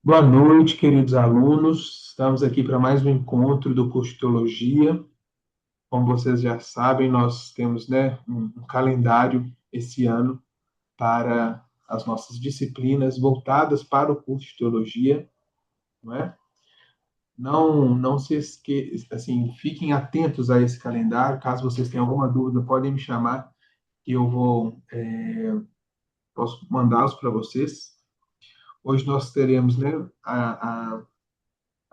Boa noite, queridos alunos. Estamos aqui para mais um encontro do curso de Teologia. Como vocês já sabem, nós temos, um calendário esse ano para as nossas disciplinas voltadas para o curso de Teologia, não é? Não se esque... assim, fiquem atentos a esse calendário. Caso vocês tenham alguma dúvida, podem me chamar que eu posso mandá-los para vocês. Hoje nós teremos, a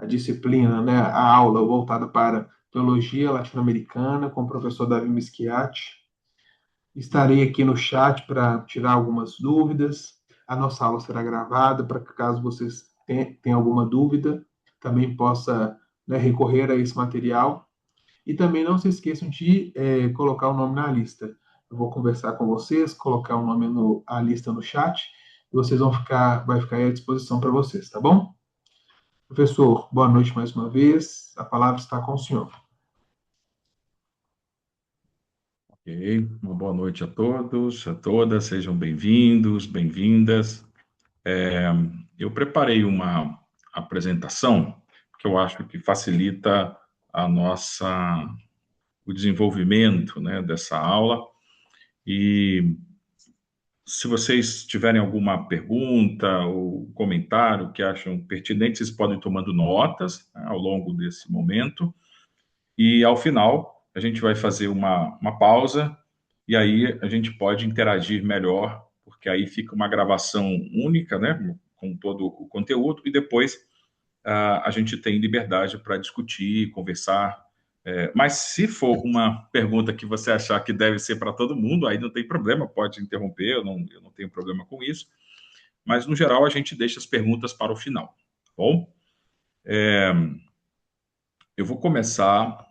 disciplina, né, a aula voltada para teologia latino-americana com o professor Davi Mischiati. Estarei aqui no chat para tirar algumas dúvidas. A nossa aula será gravada para que, caso vocês tenham alguma dúvida, também possa, né, recorrer a esse material. E também não se esqueçam de colocar o nome na lista. Eu vou conversar com vocês, colocar o nome a lista no chat, e vocês vai ficar aí à disposição para vocês, tá bom? Professor, boa noite mais uma vez. A palavra está com o senhor. Ok, uma boa noite a todos, a todas, sejam bem-vindos, bem-vindas. Eu preparei uma apresentação que eu acho que facilita a o desenvolvimento, né, dessa aula. E se vocês tiverem alguma pergunta ou comentário que acham pertinente, vocês podem ir tomando notas, né, ao longo desse momento. E ao final, a gente vai fazer uma pausa e aí a gente pode interagir melhor, porque aí fica uma gravação única, né, com todo o conteúdo, e depois a gente tem liberdade para discutir, conversar. Mas se for uma pergunta que você achar que deve ser para todo mundo, aí não tem problema, pode interromper, eu não tenho problema com isso. Mas, no geral, a gente deixa as perguntas para o final, tá bom? Eu vou começar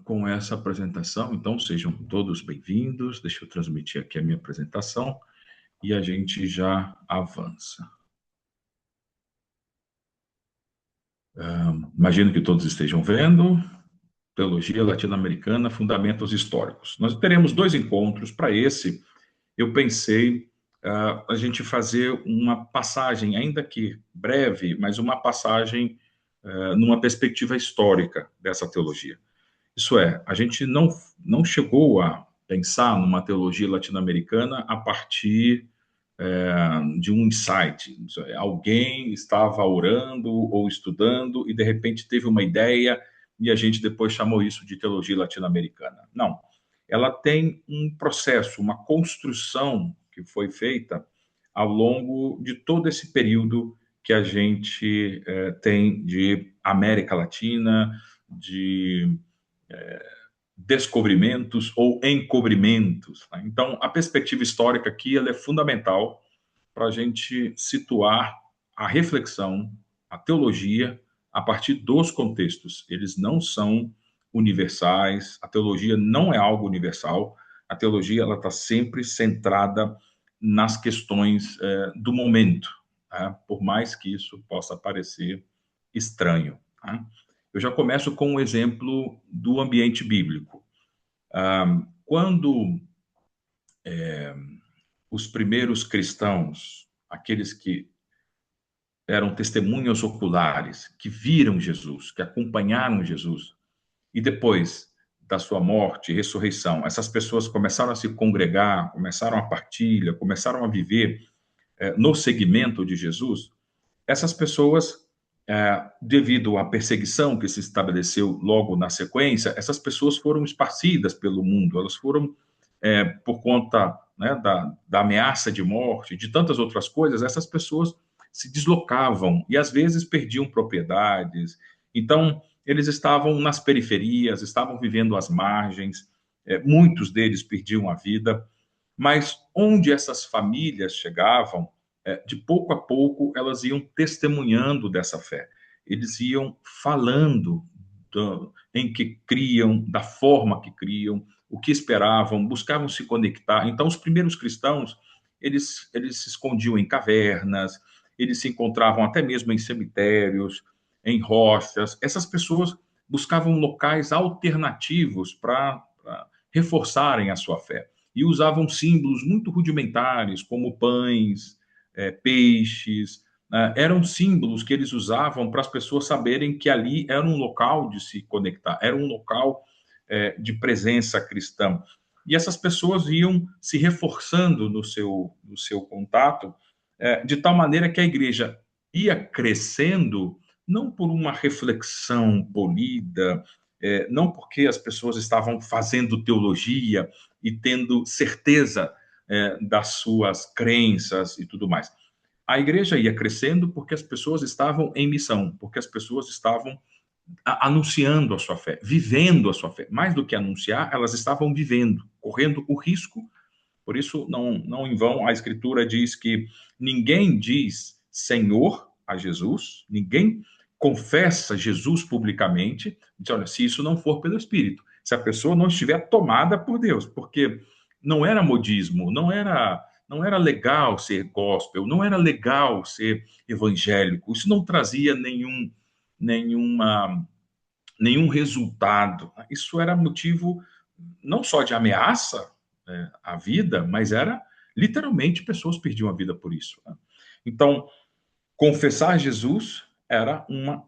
com essa apresentação, então sejam todos bem-vindos. Deixa eu transmitir aqui a minha apresentação e a gente já avança. Imagino que todos estejam vendo. Teologia Latino-Americana, Fundamentos Históricos. Nós teremos dois encontros. Para esse, eu pensei a gente fazer uma passagem, ainda que breve, mas uma passagem numa perspectiva histórica dessa teologia. Isso é, a gente não chegou a pensar numa teologia latino-americana a partir de um insight. Alguém estava orando ou estudando e de repente teve uma ideia e a gente depois chamou isso de teologia latino-americana. Não. Ela tem um processo, uma construção que foi feita ao longo de todo esse período que a gente tem de América Latina, de descobrimentos ou encobrimentos. Né? Então, a perspectiva histórica aqui ela é fundamental para a gente situar a reflexão, a teologia, a partir dos contextos. Eles não são universais, a teologia não é algo universal, a teologia ela está sempre centrada nas questões do momento, tá? Por mais que isso possa parecer estranho. Tá? Eu já começo com um exemplo do ambiente bíblico. Quando os primeiros cristãos, aqueles que eram testemunhas oculares, que viram Jesus, que acompanharam Jesus, e depois da sua morte e ressurreição, essas pessoas começaram a se congregar, começaram a partilha, começaram a viver no segmento de Jesus, essas pessoas, devido à perseguição que se estabeleceu logo na sequência, essas pessoas foram esparcidas pelo mundo, elas foram, por conta, né, da ameaça de morte, de tantas outras coisas, essas pessoas se deslocavam e às vezes perdiam propriedades. Então, eles estavam nas periferias, estavam vivendo às margens, muitos deles perdiam a vida, mas onde essas famílias chegavam, de pouco a pouco, elas iam testemunhando dessa fé. Eles iam falando em que criam, da forma que criam, o que esperavam, buscavam se conectar. Então, os primeiros cristãos, eles se escondiam em cavernas, eles se encontravam até mesmo em cemitérios, em rochas. Essas pessoas buscavam locais alternativos para reforçarem a sua fé e usavam símbolos muito rudimentares, como pães, peixes, eram símbolos que eles usavam para as pessoas saberem que ali era um local de se conectar, era um local de presença cristã. E essas pessoas iam se reforçando no seu contato, de tal maneira que a igreja ia crescendo, não por uma reflexão polida, não porque as pessoas estavam fazendo teologia e tendo certeza das suas crenças e tudo mais. A igreja ia crescendo porque as pessoas estavam em missão, porque as pessoas estavam anunciando a sua fé, vivendo a sua fé. Mais do que anunciar, elas estavam vivendo, correndo o risco. Por isso, não em vão, a Escritura diz que ninguém diz Senhor a Jesus, ninguém confessa Jesus publicamente, diz, olha, se isso não for pelo Espírito, se a pessoa não estiver tomada por Deus, porque não era modismo, não era legal ser gospel, não era legal ser evangélico, isso não trazia nenhuma, nenhum resultado. Isso era motivo não só de ameaça à vida, mas era literalmente pessoas perdiam a vida por isso. Né? Então, confessar Jesus era uma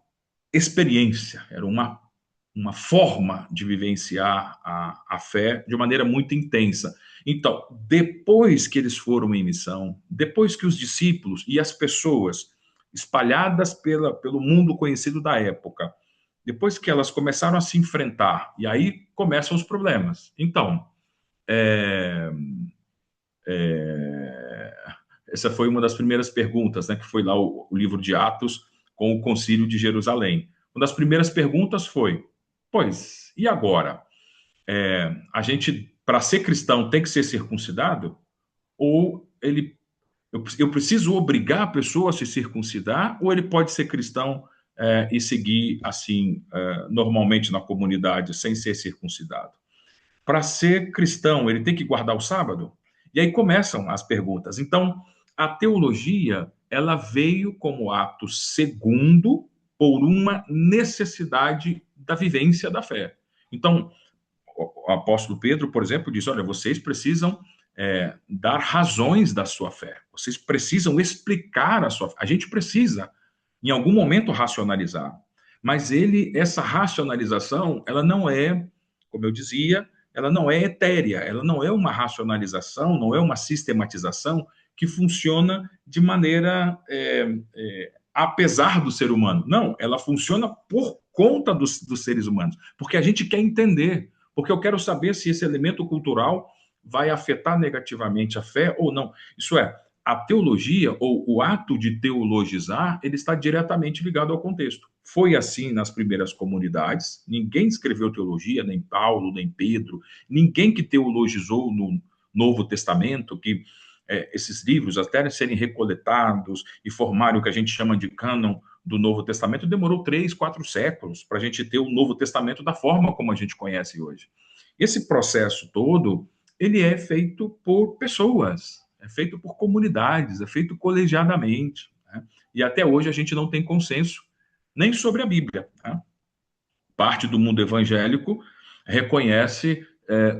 experiência, era uma forma de vivenciar a fé de uma maneira muito intensa. Então, depois que eles foram em missão, depois que os discípulos e as pessoas espalhadas pelo mundo conhecido da época, depois que elas começaram a se enfrentar, e aí começam os problemas. Então, é, é, essa foi uma das primeiras perguntas, né, que foi lá o livro de Atos com o Concílio de Jerusalém. Uma das primeiras perguntas foi: pois, e agora? A gente, para ser cristão, tem que ser circuncidado? Ou eu preciso obrigar a pessoa a se circuncidar? Ou ele pode ser cristão e seguir assim, normalmente na comunidade, sem ser circuncidado? Para ser cristão, ele tem que guardar o sábado? E aí começam as perguntas. Então, a teologia, ela veio como ato segundo por uma necessidade da vivência da fé. Então, o apóstolo Pedro, por exemplo, diz: olha, vocês precisam dar razões da sua fé. Vocês precisam explicar a sua fé. A gente precisa, em algum momento, racionalizar. Mas essa racionalização, ela não é, como eu dizia, ela não é etérea, ela não é uma racionalização, não é uma sistematização que funciona de maneira apesar do ser humano. Não, ela funciona por conta dos seres humanos, porque a gente quer entender, porque eu quero saber se esse elemento cultural vai afetar negativamente a fé ou não. Isso é, a teologia ou o ato de teologizar, ele está diretamente ligado ao contexto. Foi assim nas primeiras comunidades, ninguém escreveu teologia, nem Paulo, nem Pedro, ninguém que teologizou no Novo Testamento, que esses livros, até serem recoletados e formarem o que a gente chama de cânon do Novo Testamento, demorou 3, 4 séculos para a gente ter o Novo Testamento da forma como a gente conhece hoje. Esse processo todo, ele é feito por pessoas, é feito por comunidades, é feito colegiadamente. Né? E até hoje a gente não tem consenso nem sobre a Bíblia. Né? Parte do mundo evangélico reconhece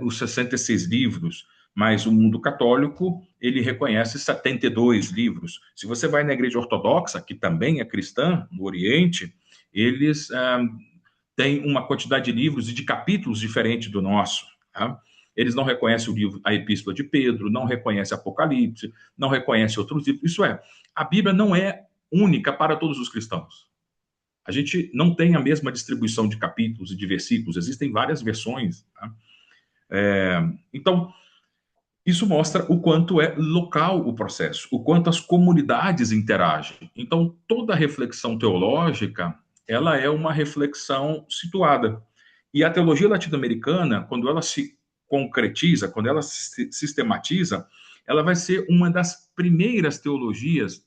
os 66 livros, mas o mundo católico, ele reconhece 72 livros. Se você vai na igreja ortodoxa, que também é cristã, no Oriente, eles têm uma quantidade de livros e de capítulos diferente do nosso. Tá? Eles não reconhecem o livro, a Epístola de Pedro, não reconhecem Apocalipse, não reconhecem outros livros. Isso é, a Bíblia não é única para todos os cristãos. A gente não tem a mesma distribuição de capítulos e de versículos, existem várias versões. Tá? Então, isso mostra o quanto é local o processo, o quanto as comunidades interagem. Então, toda reflexão teológica, ela é uma reflexão situada. E a teologia latino-americana, quando ela se concretiza, quando ela se sistematiza, ela vai ser uma das primeiras teologias,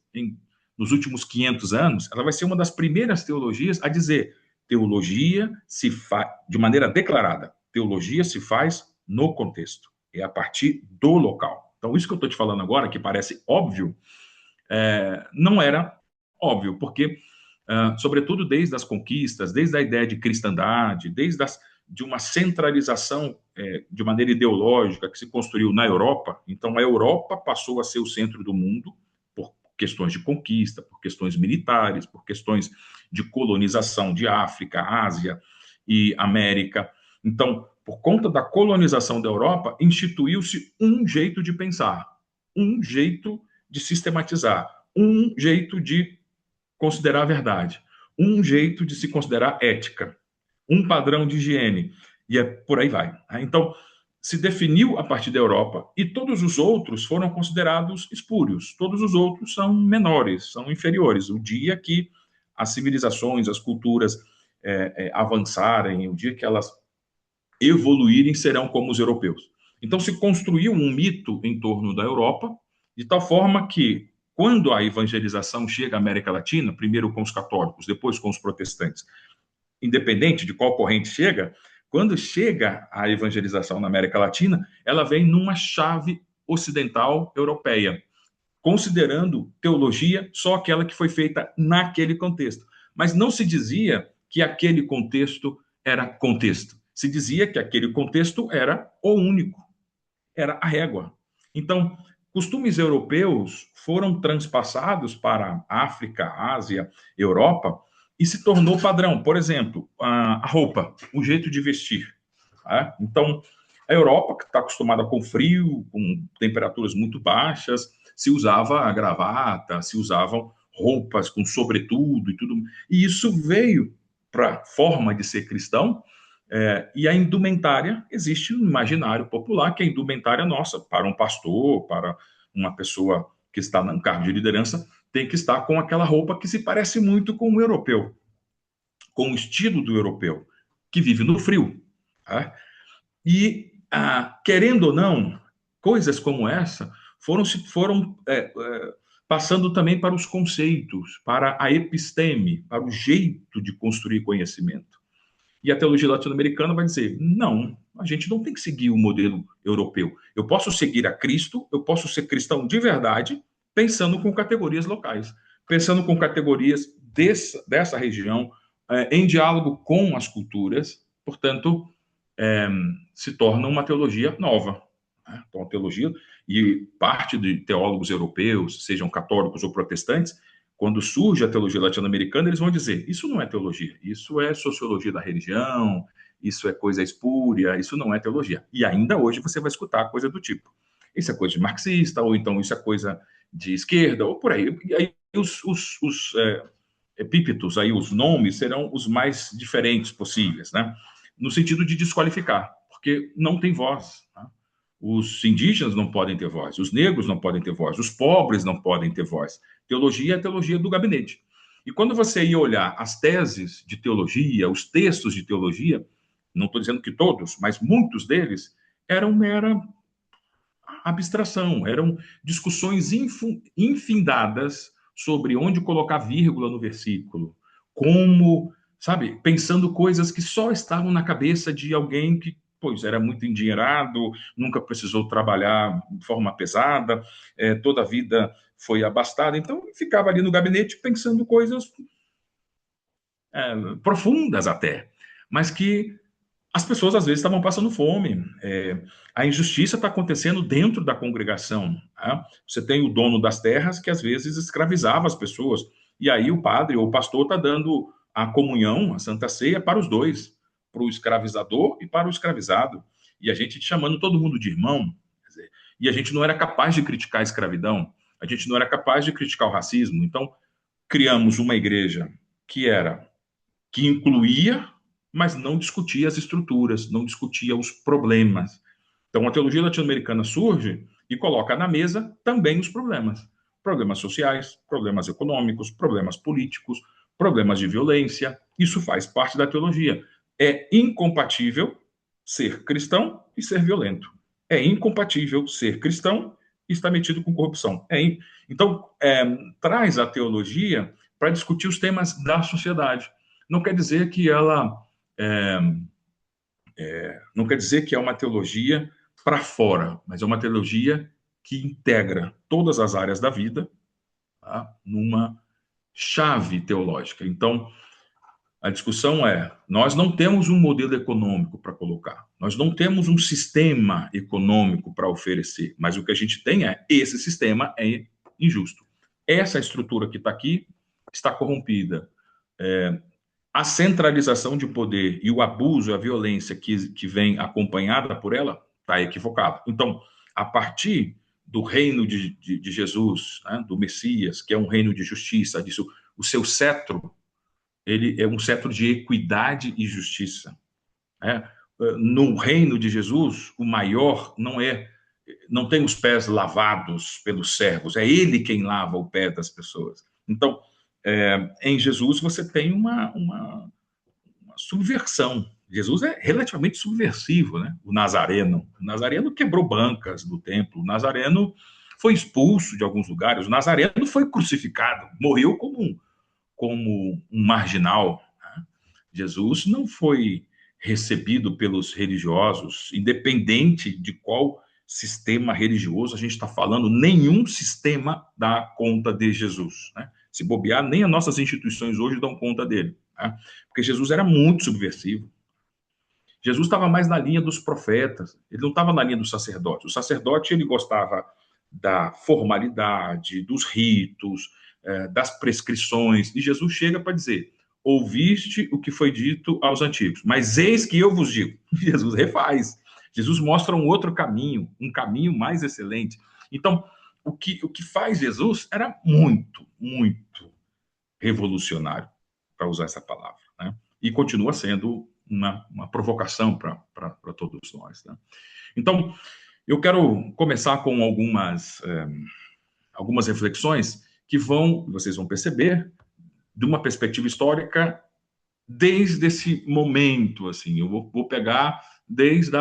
nos últimos 500 anos, ela vai ser uma das primeiras teologias a dizer: teologia se faz, de maneira declarada, teologia se faz no contexto, é a partir do local. Então, isso que eu estou te falando agora, que parece óbvio, não era óbvio, porque, sobretudo desde as conquistas, desde a ideia de cristandade, de uma centralização de maneira ideológica que se construiu na Europa, então a Europa passou a ser o centro do mundo por questões de conquista, por questões militares, por questões de colonização de África, Ásia e América. Então, por conta da colonização da Europa, instituiu-se um jeito de pensar, um jeito de sistematizar, um jeito de considerar a verdade, um jeito de se considerar ética, um padrão de higiene, e por aí vai. Então, se definiu a partir da Europa e todos os outros foram considerados espúrios, todos os outros são menores, são inferiores. O dia que as civilizações, as culturas avançarem, o dia que elas evoluírem, serão como os europeus. Então, se construiu um mito em torno da Europa, de tal forma que, quando a evangelização chega à América Latina, primeiro com os católicos, depois com os protestantes, independente de qual corrente chega, quando chega a evangelização na América Latina, ela vem numa chave ocidental europeia, considerando teologia só aquela que foi feita naquele contexto. Mas não se dizia que aquele contexto era contexto. Se dizia que aquele contexto era o único, era a régua. Então, costumes europeus foram transpassados para África, Ásia, Europa, e se tornou padrão. Por exemplo, a roupa, o jeito de vestir. Tá? Então, a Europa, que está acostumada com frio, com temperaturas muito baixas, se usava gravata, se usavam roupas com sobretudo e tudo. E isso veio para a forma de ser cristão, e a indumentária existe no imaginário popular, que é a indumentária nossa, para um pastor, para uma pessoa que está no cargo de liderança, tem que estar com aquela roupa que se parece muito com o europeu, com o estilo do europeu, que vive no frio. Tá? E, querendo ou não, coisas como essa foram passando também para os conceitos, para a episteme, para o jeito de construir conhecimento. E a teologia latino-americana vai dizer, não, a gente não tem que seguir o modelo europeu. Eu posso seguir a Cristo, eu posso ser cristão de verdade, pensando com categorias locais, pensando com categorias dessa região, em diálogo com as culturas, portanto, se torna uma teologia nova. Né? Então, a teologia, e parte de teólogos europeus, sejam católicos ou protestantes, quando surge a teologia latino-americana, eles vão dizer, isso não é teologia, isso é sociologia da religião, isso é coisa espúria, isso não é teologia. E ainda hoje você vai escutar coisa do tipo, isso é coisa de marxista, ou então isso é coisa de esquerda, ou por aí. E aí os epítetos, aí os nomes serão os mais diferentes possíveis, né? No sentido de desqualificar, porque não tem voz. Tá? Os indígenas não podem ter voz, os negros não podem ter voz, os pobres não podem ter voz. Teologia é a teologia do gabinete. E quando você ia olhar as teses de teologia, os textos de teologia, não estou dizendo que todos, mas muitos deles eram mera abstração, eram discussões infindadas sobre onde colocar vírgula no versículo, como, sabe, pensando coisas que só estavam na cabeça de alguém que, pois, era muito endinheirado, nunca precisou trabalhar de forma pesada, toda a vida foi abastada, então ficava ali no gabinete pensando coisas profundas até, mas que as pessoas às vezes estavam passando fome. A injustiça está acontecendo dentro da congregação. Tá? Você tem o dono das terras que às vezes escravizava as pessoas, e aí o padre ou o pastor está dando a comunhão, a Santa Ceia, para os dois, para o escravizador e para o escravizado. E a gente chamando todo mundo de irmão, quer dizer, e a gente não era capaz de criticar a escravidão, a gente não era capaz de criticar o racismo. Então, criamos uma igreja que incluía, mas não discutia as estruturas, não discutia os problemas. Então, a teologia latino-americana surge e coloca na mesa também os problemas. Problemas sociais, problemas econômicos, problemas políticos, problemas de violência. Isso faz parte da teologia. É incompatível ser cristão e ser violento. É incompatível ser cristão e estar metido com corrupção. Então, traz a teologia para discutir os temas da sociedade. Não quer dizer que ela não quer dizer que é uma teologia para fora, mas é uma teologia que integra todas as áreas da vida, tá? Numa chave teológica. Então, a discussão nós não temos um modelo econômico para colocar, nós não temos um sistema econômico para oferecer, mas o que a gente tem esse sistema é injusto. Essa estrutura que está aqui está corrompida. A centralização de poder e o abuso, a violência que vem acompanhada por ela, está equivocado. Então, a partir do reino de Jesus, né, do Messias, que é um reino de justiça, disso, o seu cetro, ele é um cetro de equidade e justiça. Né? No reino de Jesus, o maior não tem os pés lavados pelos servos, é ele quem lava o pé das pessoas. Então, em Jesus você tem uma subversão. Jesus é relativamente subversivo, né? O Nazareno quebrou bancas do templo, o Nazareno foi expulso de alguns lugares, o Nazareno foi crucificado, morreu como um marginal. Né? Jesus não foi recebido pelos religiosos, independente de qual sistema religioso a gente está falando, nenhum sistema dá conta de Jesus. Né? Se bobear, nem as nossas instituições hoje dão conta dele. Né? Porque Jesus era muito subversivo. Jesus estava mais na linha dos profetas, ele não estava na linha do sacerdote. O sacerdote, ele gostava da formalidade, dos ritos, das prescrições, e Jesus chega para dizer: ouviste o que foi dito aos antigos, mas eis que eu vos digo. Jesus refaz. Jesus mostra um outro caminho, um caminho mais excelente. Então, o que faz Jesus era muito, muito revolucionário, para usar essa palavra, né? E continua sendo uma provocação para todos nós. Né? Então, eu quero começar com algumas reflexões que vocês vão perceber, de uma perspectiva histórica, desde esse momento. Assim, eu vou pegar desde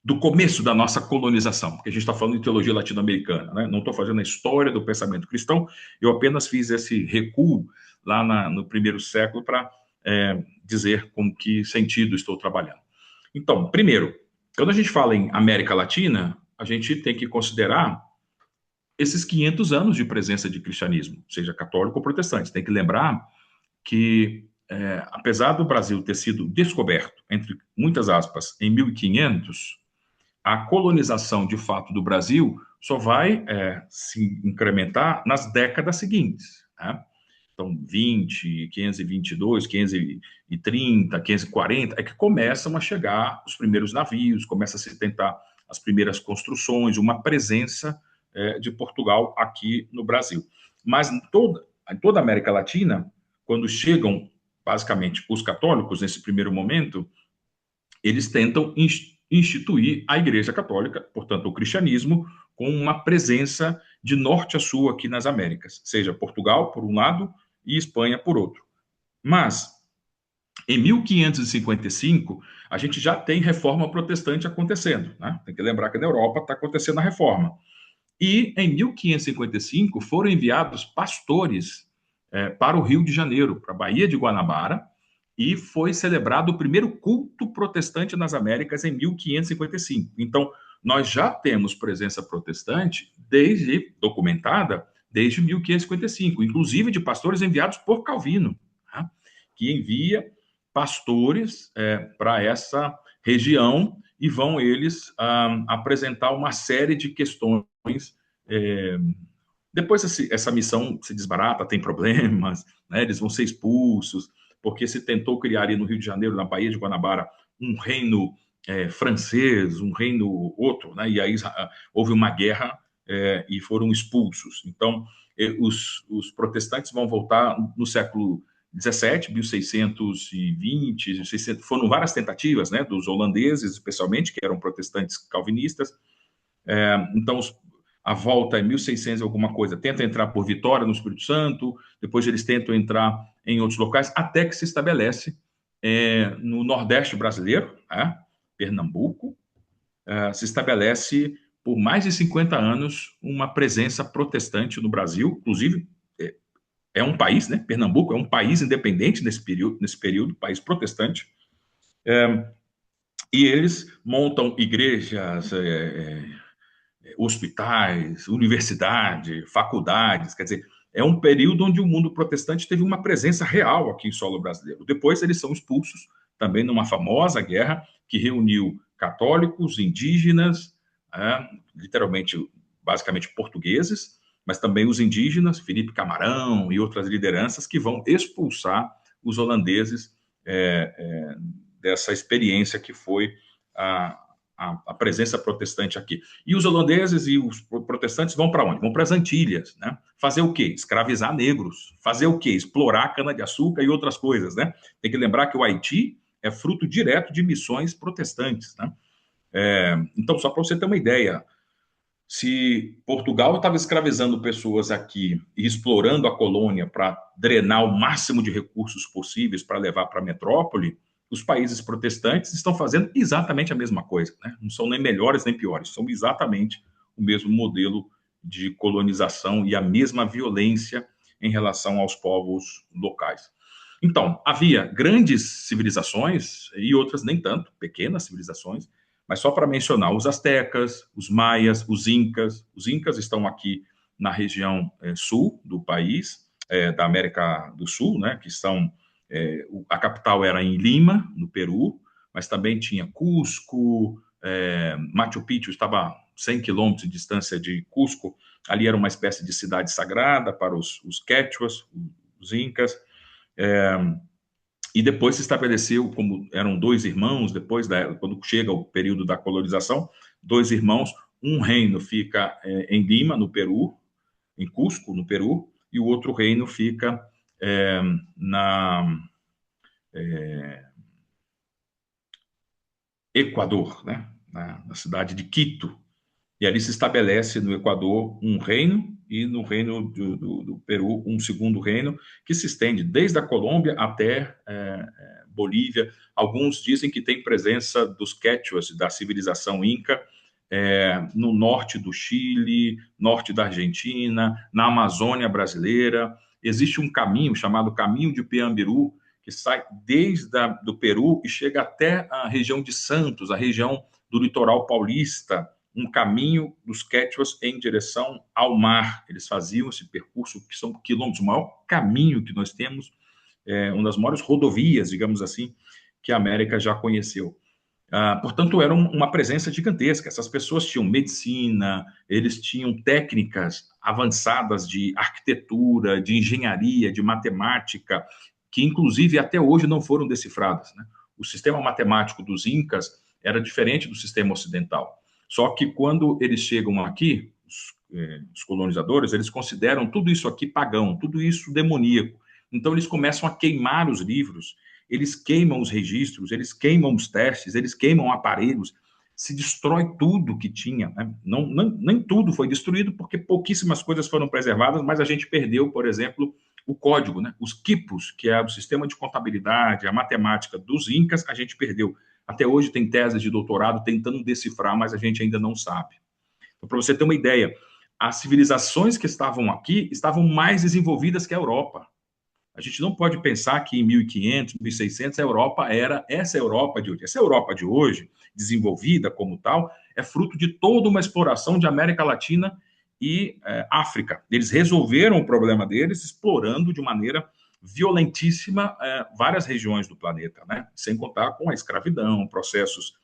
do começo da nossa colonização, porque a gente está falando de teologia latino-americana, né? Não estou fazendo a história do pensamento cristão, eu apenas fiz esse recuo lá no primeiro século para dizer com que sentido estou trabalhando. Então, primeiro, quando a gente fala em América Latina, a gente tem que considerar esses 500 anos de presença de cristianismo, seja católico ou protestante. Tem que lembrar que, apesar do Brasil ter sido descoberto, entre muitas aspas, em 1500, a colonização, de fato, do Brasil só vai se incrementar nas décadas seguintes. Né? Então, 20, 522, 530, 540, é que começam a chegar os primeiros navios, começa a se tentar as primeiras construções, uma presença de Portugal aqui no Brasil. Mas em toda a América Latina, quando chegam, basicamente, os católicos, nesse primeiro momento, eles tentam instituir a Igreja Católica, portanto, o cristianismo, com uma presença de norte a sul aqui nas Américas, seja Portugal, por um lado, e Espanha, por outro. Mas, em 1555, a gente já tem reforma protestante acontecendo. Né? Tem que lembrar que na Europa está acontecendo a reforma. E, em 1555, foram enviados pastores para o Rio de Janeiro, para a Baía de Guanabara, e foi celebrado o primeiro culto protestante nas Américas em 1555. Então, nós já temos presença protestante documentada desde 1555, inclusive de pastores enviados por Calvino, né? Que envia pastores para essa região e vão eles apresentar uma série de questões. Depois essa missão se desbarata, tem problemas, né? Eles vão ser expulsos, porque se tentou criar ali no Rio de Janeiro, na Baía de Guanabara, um reino francês, um reino outro, né? E aí houve uma guerra e foram expulsos. Então, os protestantes vão voltar no século 17, 1620, 1600, foram várias tentativas, né? Dos holandeses, especialmente, que eram protestantes calvinistas. Então, a volta em 1600 e alguma coisa, tenta entrar por Vitória, no Espírito Santo, depois eles tentam entrar em outros locais, até que se estabelece no Nordeste brasileiro, Pernambuco, se estabelece por mais de 50 anos uma presença protestante no Brasil, inclusive é um país, né? Pernambuco é um país independente nesse período, país protestante, e eles montam igrejas, hospitais, universidade, faculdades, quer dizer, é um período onde o mundo protestante teve uma presença real aqui em solo brasileiro. Depois eles são expulsos, também numa famosa guerra que reuniu católicos, indígenas, literalmente, basicamente portugueses, mas também os indígenas, Felipe Camarão e outras lideranças que vão expulsar os holandeses dessa experiência que foi a presença protestante aqui. E os holandeses e os protestantes vão para onde? Vão para as Antilhas, né? Fazer o quê? Escravizar negros. Fazer o quê? Explorar cana-de-açúcar e outras coisas, né? Tem que lembrar que o Haiti é fruto direto de missões protestantes, né? Então, só para você ter uma ideia, se Portugal estava escravizando pessoas aqui e explorando a colônia para drenar o máximo de recursos possíveis para levar para a metrópole, os países protestantes estão fazendo exatamente a mesma coisa, né? Não são nem melhores nem piores, são exatamente o mesmo modelo de colonização e a mesma violência em relação aos povos locais. Então, havia grandes civilizações e outras nem tanto, pequenas civilizações, mas só para mencionar, os astecas, os maias, os incas. Os incas estão aqui na região sul do país, da América do Sul, né, que são... a capital era em Lima, no Peru, mas também tinha Cusco, Machu Picchu estava 100 quilômetros de distância de Cusco, ali era uma espécie de cidade sagrada para os quechuas, os incas, e depois se estabeleceu, como eram dois irmãos, quando chega o período da colonização, dois irmãos, um reino fica em Lima, no Peru, em Cusco, no Peru, e o outro reino fica na Equador, né? Na cidade de Quito. E ali se estabelece no Equador um reino e no reino do Peru um segundo reino que se estende desde a Colômbia até Bolívia. Alguns dizem que tem presença dos quechuas, da civilização inca, no norte do Chile, norte da Argentina, na Amazônia brasileira. Existe um caminho chamado Caminho de Peambiru, que sai desde do Peru e chega até a região de Santos, a região do litoral paulista, um caminho dos quechuas em direção ao mar. Eles faziam esse percurso, que são quilômetros, o maior caminho que nós temos, uma das maiores rodovias, digamos assim, que a América já conheceu. Portanto, era uma presença gigantesca. Essas pessoas tinham medicina, eles tinham técnicas avançadas de arquitetura, de engenharia, de matemática, que inclusive até hoje não foram decifradas, né? O sistema matemático dos incas era diferente do sistema ocidental. Só que quando eles chegam aqui, os colonizadores, eles consideram tudo isso aqui pagão, tudo isso demoníaco. Então eles começam a queimar os livros, eles queimam os registros, eles queimam os testes, eles queimam aparelhos, se destrói tudo que tinha, né? Nem tudo foi destruído, porque pouquíssimas coisas foram preservadas, mas a gente perdeu, por exemplo, o código, né? Os quipos, que é o sistema de contabilidade, a matemática dos incas, a gente perdeu. Até hoje tem teses de doutorado tentando decifrar, mas a gente ainda não sabe. Então, para você ter uma ideia, as civilizações que estavam aqui estavam mais desenvolvidas que a Europa. A gente não pode pensar que em 1500, 1600, a Europa era essa Europa de hoje. Essa Europa de hoje, desenvolvida como tal, é fruto de toda uma exploração de América Latina e África. Eles resolveram o problema deles explorando de maneira violentíssima várias regiões do planeta, né? Sem contar com a escravidão, processos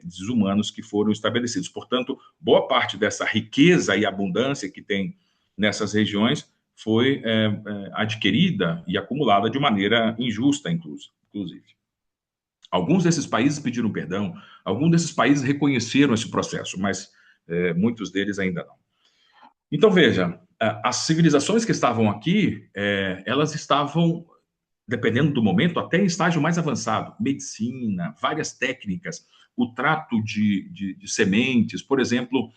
desumanos que foram estabelecidos. Portanto, boa parte dessa riqueza e abundância que tem nessas regiões foi adquirida e acumulada de maneira injusta, inclusive. Alguns desses países pediram perdão, alguns desses países reconheceram esse processo, mas muitos deles ainda não. Então, veja, as civilizações que estavam aqui, elas estavam, dependendo do momento, até em estágio mais avançado. Medicina, várias técnicas, o trato de sementes. Por exemplo,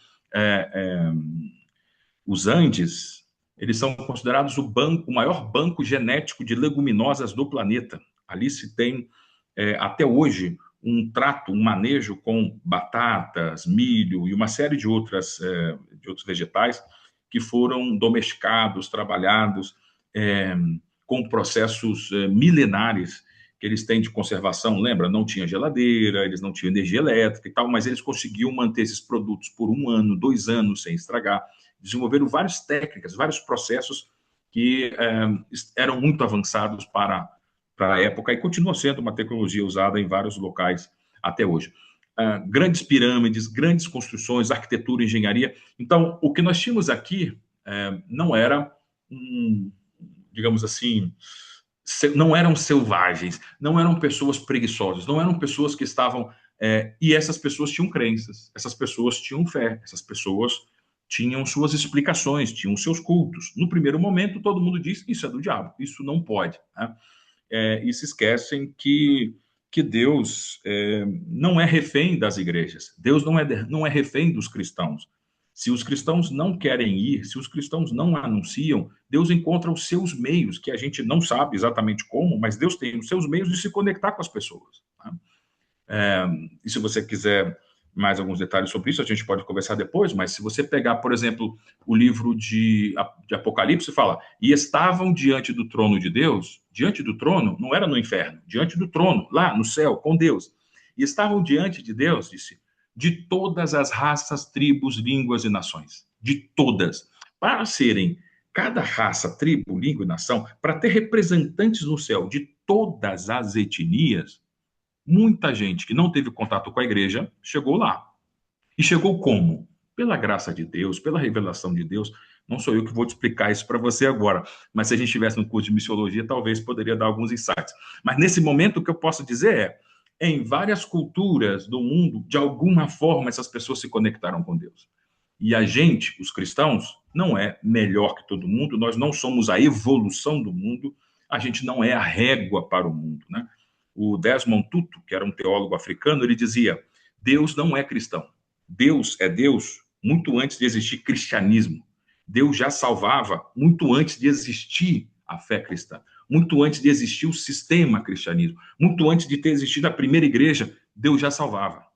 os Andes, eles são considerados o maior banco genético de leguminosas do planeta. Ali se tem, até hoje, um trato, um manejo com batatas, milho e uma série de outros vegetais que foram domesticados, trabalhados com processos milenares que eles têm de conservação. Lembra? Não tinha geladeira, eles não tinham energia elétrica e tal, mas eles conseguiam manter esses produtos por 1 ano, 2 anos sem estragar. Desenvolveram várias técnicas, vários processos que eram muito avançados para a época e continua sendo uma tecnologia usada em vários locais até hoje. Grandes pirâmides, grandes construções, arquitetura, engenharia. Então, o que nós tínhamos aqui não era, digamos assim, não eram selvagens, não eram pessoas preguiçosas, não eram pessoas que estavam... e essas pessoas tinham crenças, essas pessoas tinham fé, essas pessoas tinham suas explicações, tinham seus cultos. No primeiro momento, todo mundo diz, isso é do diabo, isso não pode, né? E se esquecem que Deus não é refém das igrejas. Deus não é refém dos cristãos. Se os cristãos não querem ir, se os cristãos não anunciam, Deus encontra os seus meios, que a gente não sabe exatamente como, mas Deus tem os seus meios de se conectar com as pessoas, tá? E se você quiser mais alguns detalhes sobre isso, a gente pode conversar depois, mas se você pegar, por exemplo, o livro de Apocalipse, fala, e estavam diante do trono de Deus, diante do trono, não era no inferno, diante do trono, lá no céu, com Deus. E estavam diante de Deus, disse, de todas as raças, tribos, línguas e nações. De todas. Para serem cada raça, tribo, língua e nação, para ter representantes no céu de todas as etnias, muita gente que não teve contato com a igreja chegou lá. E chegou como? Pela graça de Deus, pela revelação de Deus. Não sou eu que vou te explicar isso para você agora, mas se a gente estivesse no curso de missiologia, talvez poderia dar alguns insights. Mas nesse momento, o que eu posso dizer em várias culturas do mundo, de alguma forma, essas pessoas se conectaram com Deus. E a gente, os cristãos, não é melhor que todo mundo, nós não somos a evolução do mundo, a gente não é a régua para o mundo, né? O Desmond Tutu, que era um teólogo africano, ele dizia, Deus não é cristão. Deus é Deus muito antes de existir cristianismo. Deus já salvava muito antes de existir a fé cristã, muito antes de existir o sistema cristianismo, muito antes de ter existido a primeira igreja, Deus já salvava.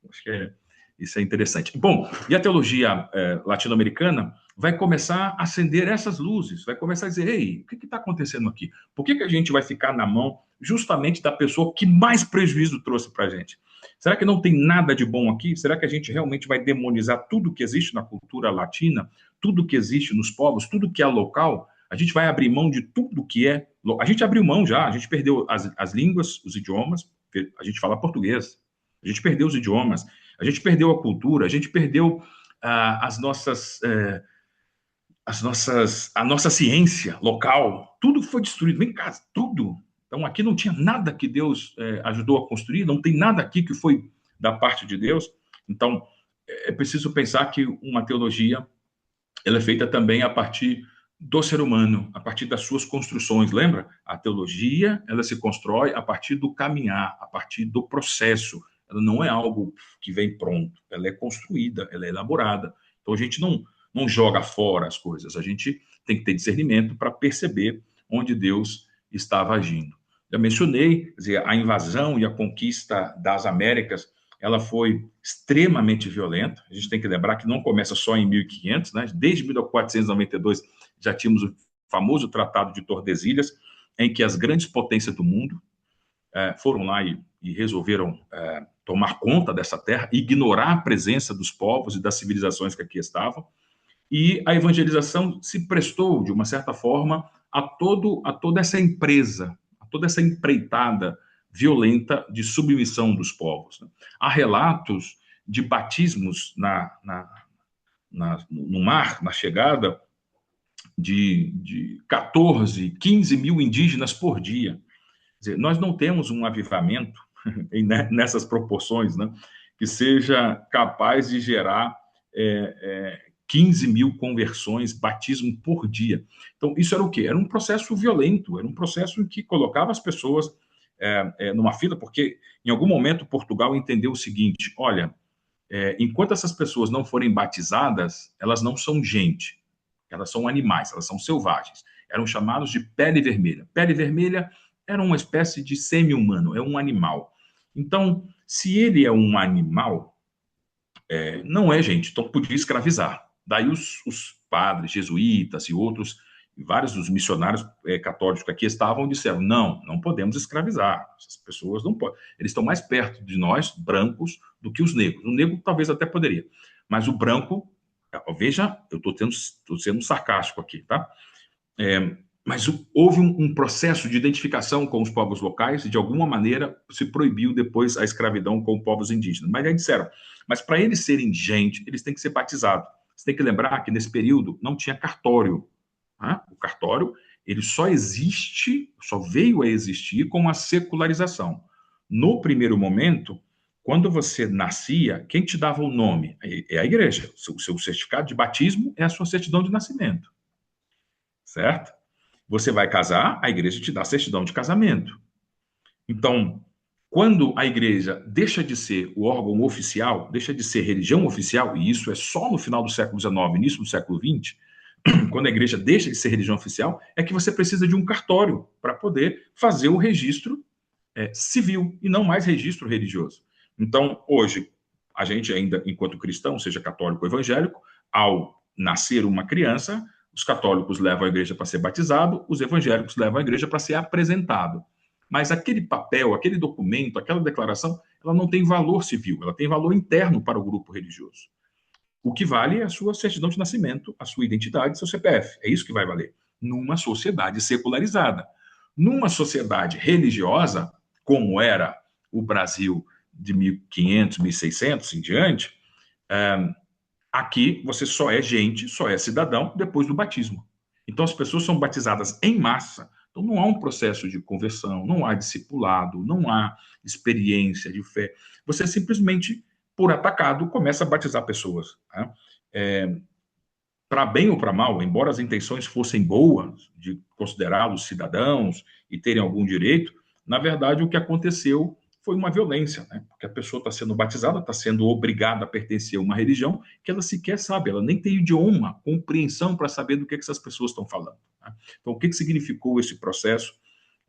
Acho que isso é interessante. Bom, e a teologia latino-americana vai começar a acender essas luzes, vai começar a dizer, ei, o que está acontecendo aqui? Por que a gente vai ficar na mão justamente da pessoa que mais prejuízo trouxe para a gente? Será que não tem nada de bom aqui? Será que a gente realmente vai demonizar tudo que existe na cultura latina, tudo que existe nos povos, tudo que é local? A gente vai abrir mão de tudo que é... A gente abriu mão já, a gente perdeu as línguas, os idiomas, a gente fala português, a gente perdeu os idiomas, a gente perdeu a cultura, a gente perdeu a nossa ciência local, tudo foi destruído, vem cá, tudo. Então aqui não tinha nada que Deus ajudou a construir, não tem nada aqui que foi da parte de Deus. Então é preciso pensar que uma teologia ela é feita também a partir do ser humano, a partir das suas construções. Lembra? A teologia ela se constrói a partir do caminhar, a partir do processo. Ela não é algo que vem pronto, ela é construída, ela é elaborada. Então a gente não joga fora as coisas, a gente tem que ter discernimento para perceber onde Deus estava agindo. Eu mencionei, quer dizer, a invasão e a conquista das Américas, ela foi extremamente violenta. A gente tem que lembrar que não começa só em 1500, né? Desde 1492 já tínhamos o famoso Tratado de Tordesilhas, em que as grandes potências do mundo foram lá e resolveram tomar conta dessa terra, ignorar a presença dos povos e das civilizações que aqui estavam, e a evangelização se prestou, de uma certa forma, a toda essa empresa, a toda essa empreitada violenta de submissão dos povos. Há relatos de batismos no mar, na chegada, de 14, 15 mil indígenas por dia. Quer dizer, nós não temos um avivamento nessas proporções, né, que seja capaz de gerar 15 mil conversões, batismo por dia. Então, isso era o quê? Era um processo violento, era um processo em que colocava as pessoas numa fila, porque em algum momento Portugal entendeu o seguinte, olha, enquanto essas pessoas não forem batizadas, elas não são gente, elas são animais, elas são selvagens. Eram chamados de pele vermelha. Pele vermelha era uma espécie de semi-humano, é um animal. Então, se ele é um animal, não é gente, então podia escravizar. Daí os padres jesuítas e outros, vários dos missionários católicos que aqui estavam, disseram, não podemos escravizar, essas pessoas não podem. Eles estão mais perto de nós, brancos, do que os negros. O negro talvez até poderia, mas o branco, veja, eu estou sendo sarcástico aqui, tá? Mas houve um processo de identificação com os povos locais e, de alguma maneira, se proibiu depois a escravidão com povos indígenas. Mas aí disseram, mas para eles serem gente, eles têm que ser batizados. Você tem que lembrar que nesse período não tinha cartório. Tá? O cartório ele só existe, só veio a existir com a secularização. No primeiro momento, quando você nascia, quem te dava o nome? É a igreja. O seu certificado de batismo é a sua certidão de nascimento, certo? Você vai casar, a igreja te dá a certidão de casamento. Então, quando a igreja deixa de ser o órgão oficial, deixa de ser religião oficial, e isso é só no final do século XIX, início do século XX, quando a igreja deixa de ser religião oficial, é que você precisa de um cartório para poder fazer o registro civil e não mais registro religioso. Então, hoje, a gente ainda, enquanto cristão, seja católico ou evangélico, ao nascer uma criança, os católicos levam a igreja para ser batizado, os evangélicos levam a igreja para ser apresentado. Mas aquele papel, aquele documento, aquela declaração, ela não tem valor civil, ela tem valor interno para o grupo religioso. O que vale é a sua certidão de nascimento, a sua identidade, seu CPF. É isso que vai valer. Numa sociedade secularizada. Numa sociedade religiosa, como era o Brasil de 1500, 1600 em diante, aqui você só é gente, só é cidadão depois do batismo. Então as pessoas são batizadas em massa. Então não há um processo de conversão, não há discipulado, não há experiência de fé. Você simplesmente, por atacado, começa a batizar pessoas. Né? Para bem ou para mal, embora as intenções fossem boas, de considerá-los cidadãos e terem algum direito, na verdade o que aconteceu foi uma violência, né? Porque a pessoa está sendo batizada, está sendo obrigada a pertencer a uma religião que ela sequer sabe, ela nem tem idioma, compreensão para saber do que essas pessoas estão falando. Né? Então, o que significou esse processo?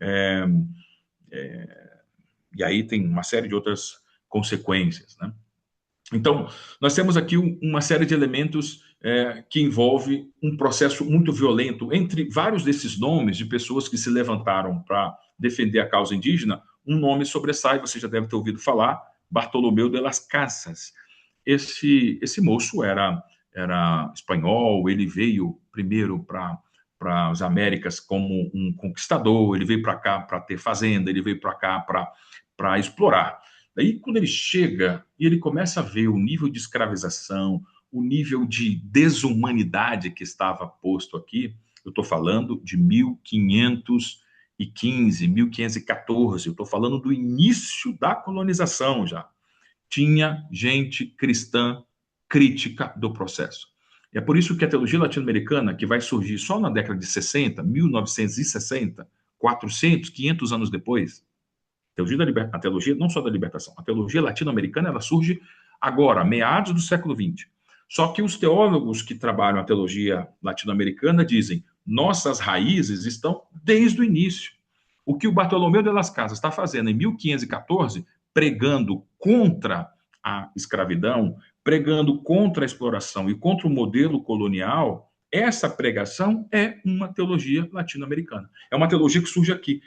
É, e aí tem uma série de outras consequências, né? Então, nós temos aqui uma série de elementos que envolve um processo muito violento. Entre vários desses nomes de pessoas que se levantaram para defender a causa indígena, um nome sobressai, você já deve ter ouvido falar, Bartolomeu de las Casas. Esse moço era espanhol, ele veio primeiro para as Américas como um conquistador, ele veio para cá para ter fazenda, ele veio para cá para explorar. Daí, quando ele chega e ele começa a ver o nível de escravização, o nível de desumanidade que estava posto aqui, eu estou falando de 1515, 1514, eu estou falando do início da colonização já. Tinha gente cristã crítica do processo. É por isso que a teologia latino-americana, que vai surgir só na década de 60, 1960, 400, 500 anos depois, a teologia não só da libertação, a teologia latino-americana ela surge agora, meados do século XX. Só que os teólogos que trabalham a teologia latino-americana dizem nossas raízes estão desde o início. O que o Bartolomeu de las Casas está fazendo em 1514, pregando contra a escravidão, pregando contra a exploração e contra o modelo colonial, essa pregação é uma teologia latino-americana. É uma teologia que surge aqui.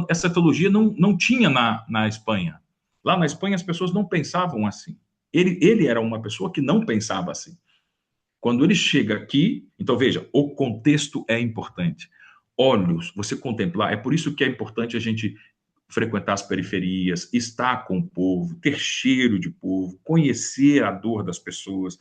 Essa teologia não tinha na Espanha. Lá na Espanha as pessoas não pensavam assim. Ele era uma pessoa que não pensava assim. Quando ele chega aqui, então veja, o contexto é importante. Olhos, você contemplar, é por isso que é importante a gente frequentar as periferias, estar com o povo, ter cheiro de povo, conhecer a dor das pessoas.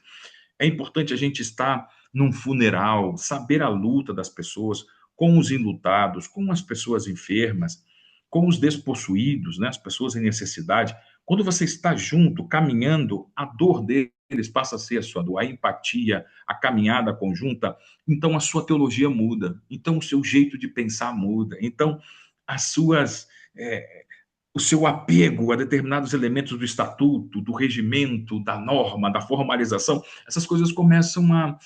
É importante a gente estar num funeral, saber a luta das pessoas, com os enlutados, com as pessoas enfermas, com os despossuídos, né, as pessoas em necessidade. Quando você está junto, caminhando, a dor deles passa a ser a sua dor, a empatia, a caminhada conjunta, então a sua teologia muda, então o seu jeito de pensar muda, então as suas... o seu apego a determinados elementos do estatuto, do regimento, da norma, da formalização, essas coisas começam a...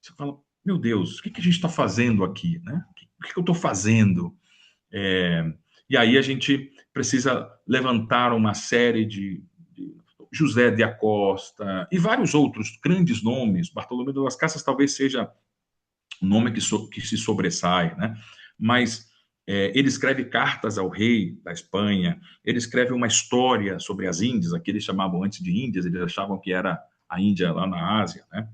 Você fala, meu Deus, o que a gente está fazendo aqui? Né? O que eu estou fazendo? E aí a gente precisa levantar uma série de José de Acosta e vários outros grandes nomes. Bartolomeu de las Casas talvez seja um nome que se sobressai, né? Mas ele escreve cartas ao rei da Espanha, ele escreve uma história sobre as Índias, aqui eles chamavam antes de Índias, eles achavam que era a Índia lá na Ásia, né?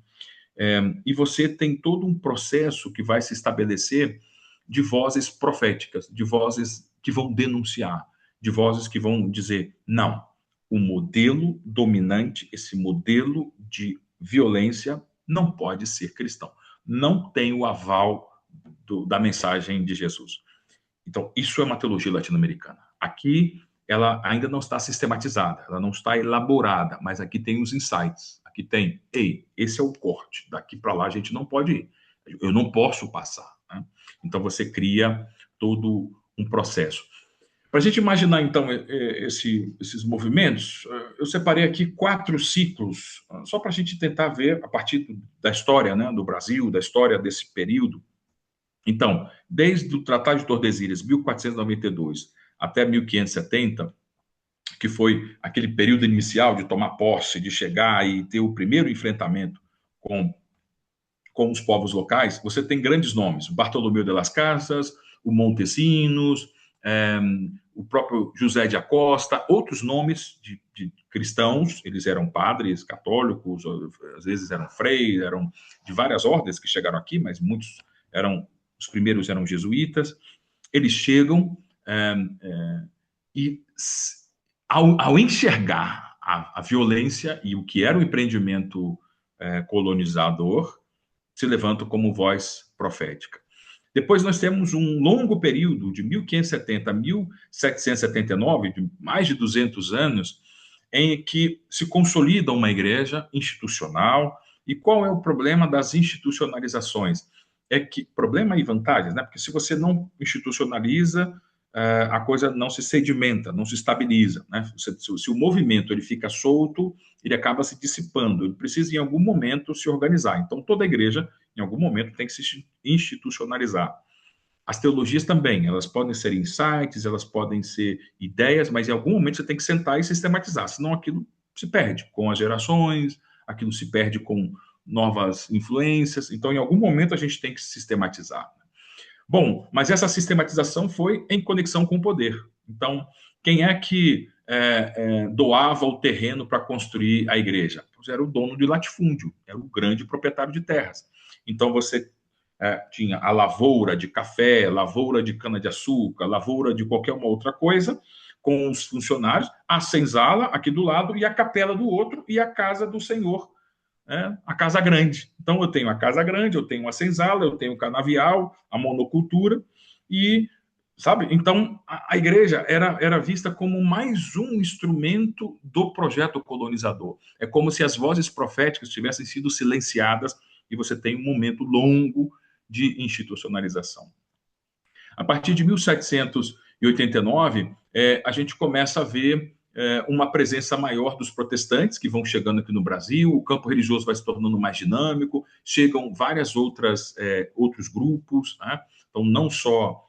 E você tem todo um processo que vai se estabelecer de vozes proféticas, de vozes que vão denunciar, de vozes que vão dizer, não, o modelo dominante, esse modelo de violência, não pode ser cristão. Não tem o aval da mensagem de Jesus. Então, isso é uma teologia latino-americana. Aqui, ela ainda não está sistematizada, ela não está elaborada, mas aqui tem os insights. Aqui tem, ei, esse é o corte, daqui para lá a gente não pode ir. Eu não posso passar. Né? Então, você cria todo um processo. Para a gente imaginar, então, esses movimentos, eu separei aqui 4 ciclos, só para a gente tentar ver, a partir da história, né, do Brasil, da história desse período. Então, desde o Tratado de Tordesilhas, 1492, até 1570, que foi aquele período inicial de tomar posse, de chegar e ter o primeiro enfrentamento com os povos locais, você tem grandes nomes, Bartolomeu de las Casas, o Montesinos, o próprio José de Acosta, outros nomes de cristãos, eles eram padres católicos, às vezes eram freios, eram de várias ordens que chegaram aqui, mas muitos os primeiros eram jesuítas, eles chegam e ao enxergar a violência e o que era o empreendimento colonizador, se levantam como voz profética. Depois nós temos um longo período, de 1570 a 1779, de mais de 200 anos, em que se consolida uma igreja institucional. E qual é o problema das institucionalizações? É que, problema e vantagens, né? Porque se você não institucionaliza, a coisa não se sedimenta, não se estabiliza. Né? Se o movimento ele fica solto, ele acaba se dissipando, ele precisa em algum momento se organizar. Então toda igreja, em algum momento, tem que se institucionalizar. As teologias também, elas podem ser insights, elas podem ser ideias, mas em algum momento você tem que sentar e sistematizar, senão aquilo se perde com as gerações, aquilo se perde com novas influências, então em algum momento a gente tem que sistematizar. Bom, mas essa sistematização foi em conexão com o poder. Então, quem é que doava o terreno para construir a igreja? Era o dono de latifúndio, era o grande proprietário de terras. Então, você tinha a lavoura de café, lavoura de cana-de-açúcar, lavoura de qualquer uma outra coisa, com os funcionários, a senzala aqui do lado e a capela do outro e a casa do senhor, a casa grande. Então, eu tenho a casa grande, eu tenho a senzala, eu tenho o canavial, a monocultura e, sabe? Então, a igreja era vista como mais um instrumento do projeto colonizador. É como se as vozes proféticas tivessem sido silenciadas e você tem um momento longo de institucionalização. A partir de 1789, a gente começa a ver uma presença maior dos protestantes que vão chegando aqui no Brasil, o campo religioso vai se tornando mais dinâmico, chegam várias outros grupos, né? Então não só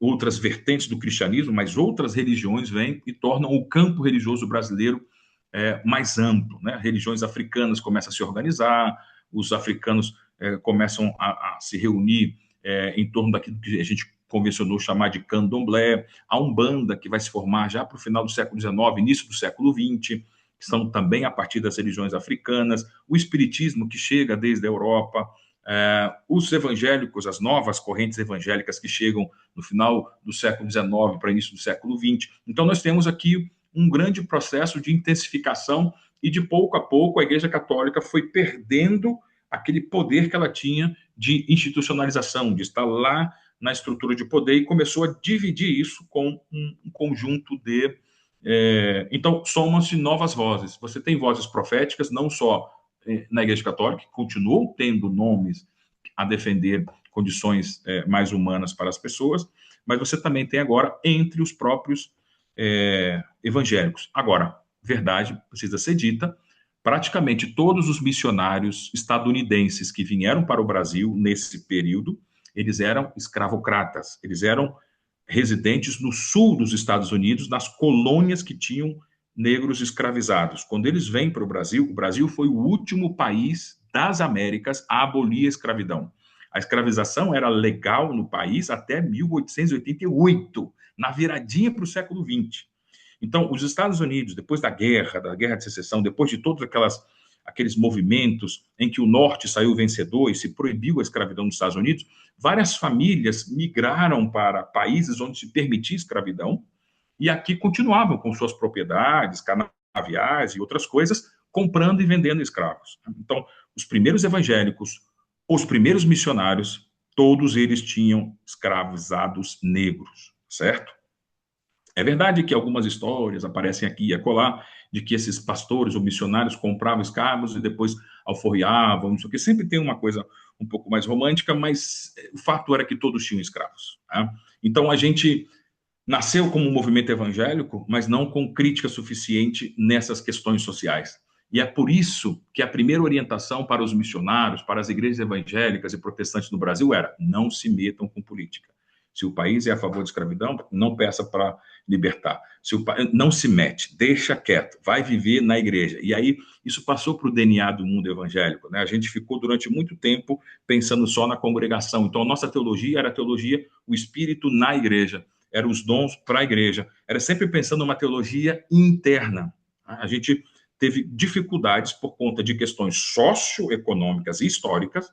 outras vertentes do cristianismo, mas outras religiões vêm e tornam o campo religioso brasileiro mais amplo, né? Religiões africanas começam a se organizar, os africanos começam a se reunir em torno daquilo que a gente convencionou chamar de candomblé, a Umbanda, que vai se formar já para o final do século XIX, início do século XX, que são também a partir das religiões africanas, o espiritismo, que chega desde a Europa, os evangélicos, as novas correntes evangélicas que chegam no final do século XIX para início do século XX. Então, nós temos aqui um grande processo de intensificação e, de pouco a pouco, a Igreja Católica foi perdendo aquele poder que ela tinha de institucionalização, de estar lá na estrutura de poder, e começou a dividir isso com um conjunto de... Então, somam-se novas vozes. Você tem vozes proféticas, não só na Igreja Católica, que continuam tendo nomes a defender condições mais humanas para as pessoas, mas você também tem agora entre os próprios evangélicos. Agora, verdade precisa ser dita, praticamente todos os missionários estadunidenses que vieram para o Brasil nesse período, eles eram escravocratas, eles eram residentes no sul dos Estados Unidos, nas colônias que tinham negros escravizados. Quando eles vêm para o Brasil foi o último país das Américas a abolir a escravidão. A escravização era legal no país até 1888, na viradinha para o século XX. Então, os Estados Unidos, depois da Guerra de Secessão, depois de todos aqueles movimentos em que o Norte saiu vencedor e se proibiu a escravidão nos Estados Unidos, várias famílias migraram para países onde se permitia escravidão e aqui continuavam com suas propriedades, canaviais e outras coisas, comprando e vendendo escravos. Então, os primeiros evangélicos, os primeiros missionários, todos eles tinham escravizados negros, certo? É verdade que algumas histórias aparecem aqui e acolá de que esses pastores ou missionários compravam escravos e depois alforriavam, não sei o que. Sempre tem uma coisa um pouco mais romântica, mas o fato era que todos tinham escravos. Tá? Então a gente nasceu como um movimento evangélico, mas não com crítica suficiente nessas questões sociais. E é por isso que a primeira orientação para os missionários, para as igrejas evangélicas e protestantes no Brasil era: não se metam com política. Se o país é a favor da escravidão, não peça para libertar. Não se mete, deixa quieto, vai viver na igreja. E aí isso passou para o DNA do mundo evangélico. Né? A gente ficou durante muito tempo pensando só na congregação. Então a nossa teologia era a teologia, o espírito na igreja, eram os dons para a igreja. Era sempre pensando numa teologia interna. A gente teve dificuldades por conta de questões socioeconômicas e históricas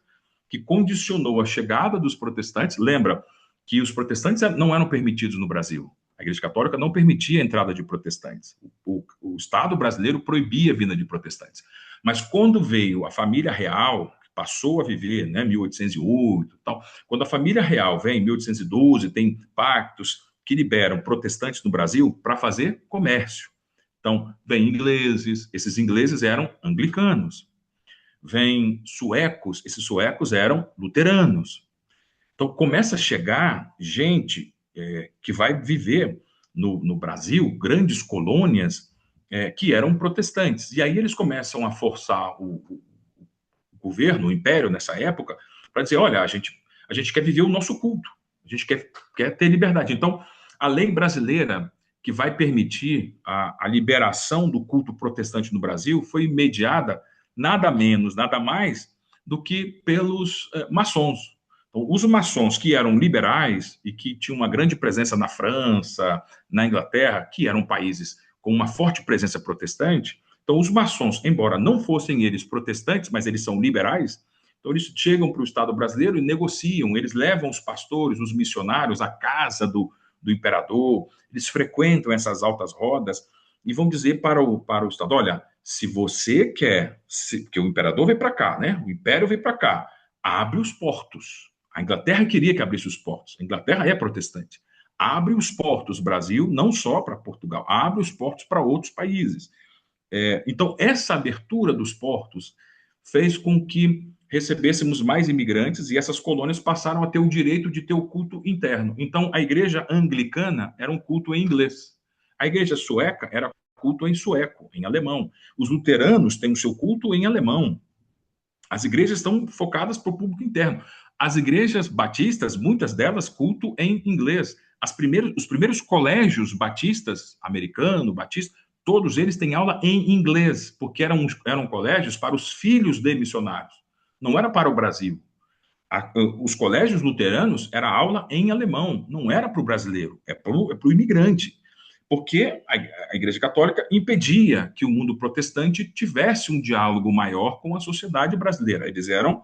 que condicionou a chegada dos protestantes. Lembra que os protestantes não eram permitidos no Brasil. A Igreja Católica não permitia a entrada de protestantes. O Estado brasileiro proibia a vinda de protestantes. Mas quando veio a família real, que passou a viver, né, 1808 e tal, quando a família real vem em 1812, tem pactos que liberam protestantes no Brasil para fazer comércio. Então, vem ingleses, esses ingleses eram anglicanos. Vem suecos, esses suecos eram luteranos. Então, começa a chegar gente que vai viver no Brasil, grandes colônias que eram protestantes. E aí eles começam a forçar o governo, o império, nessa época, para dizer: olha, a gente quer viver o nosso culto, a gente quer ter liberdade. Então, a lei brasileira que vai permitir a liberação do culto protestante no Brasil foi mediada nada menos, nada mais do que pelos maçons. Então, os maçons que eram liberais e que tinham uma grande presença na França, na Inglaterra, que eram países com uma forte presença protestante, então os maçons, embora não fossem eles protestantes, mas eles são liberais, então eles chegam para o Estado brasileiro e negociam, eles levam os pastores, os missionários à casa do imperador, eles frequentam essas altas rodas e vão dizer para o Estado: olha, se você quer, porque o imperador veio para cá, né? O império veio para cá, abre os portos. A Inglaterra queria que abrisse os portos. A Inglaterra é protestante. Abre os portos, Brasil, não só para Portugal, abre os portos para outros países. Então, essa abertura dos portos fez com que recebêssemos mais imigrantes e essas colônias passaram a ter o direito de ter o culto interno. Então, a igreja anglicana era um culto em inglês. A igreja sueca era culto em sueco, em alemão. Os luteranos têm o seu culto em alemão. As igrejas estão focadas para o público interno. As igrejas batistas, muitas delas, culto em inglês. Os primeiros colégios batistas, americano, batista, todos eles têm aula em inglês, porque eram colégios para os filhos de missionários. Não era para o Brasil. Os colégios luteranos era aula em alemão, não era para o brasileiro, é para o imigrante. Porque a Igreja Católica impedia que o mundo protestante tivesse um diálogo maior com a sociedade brasileira. Eles eram...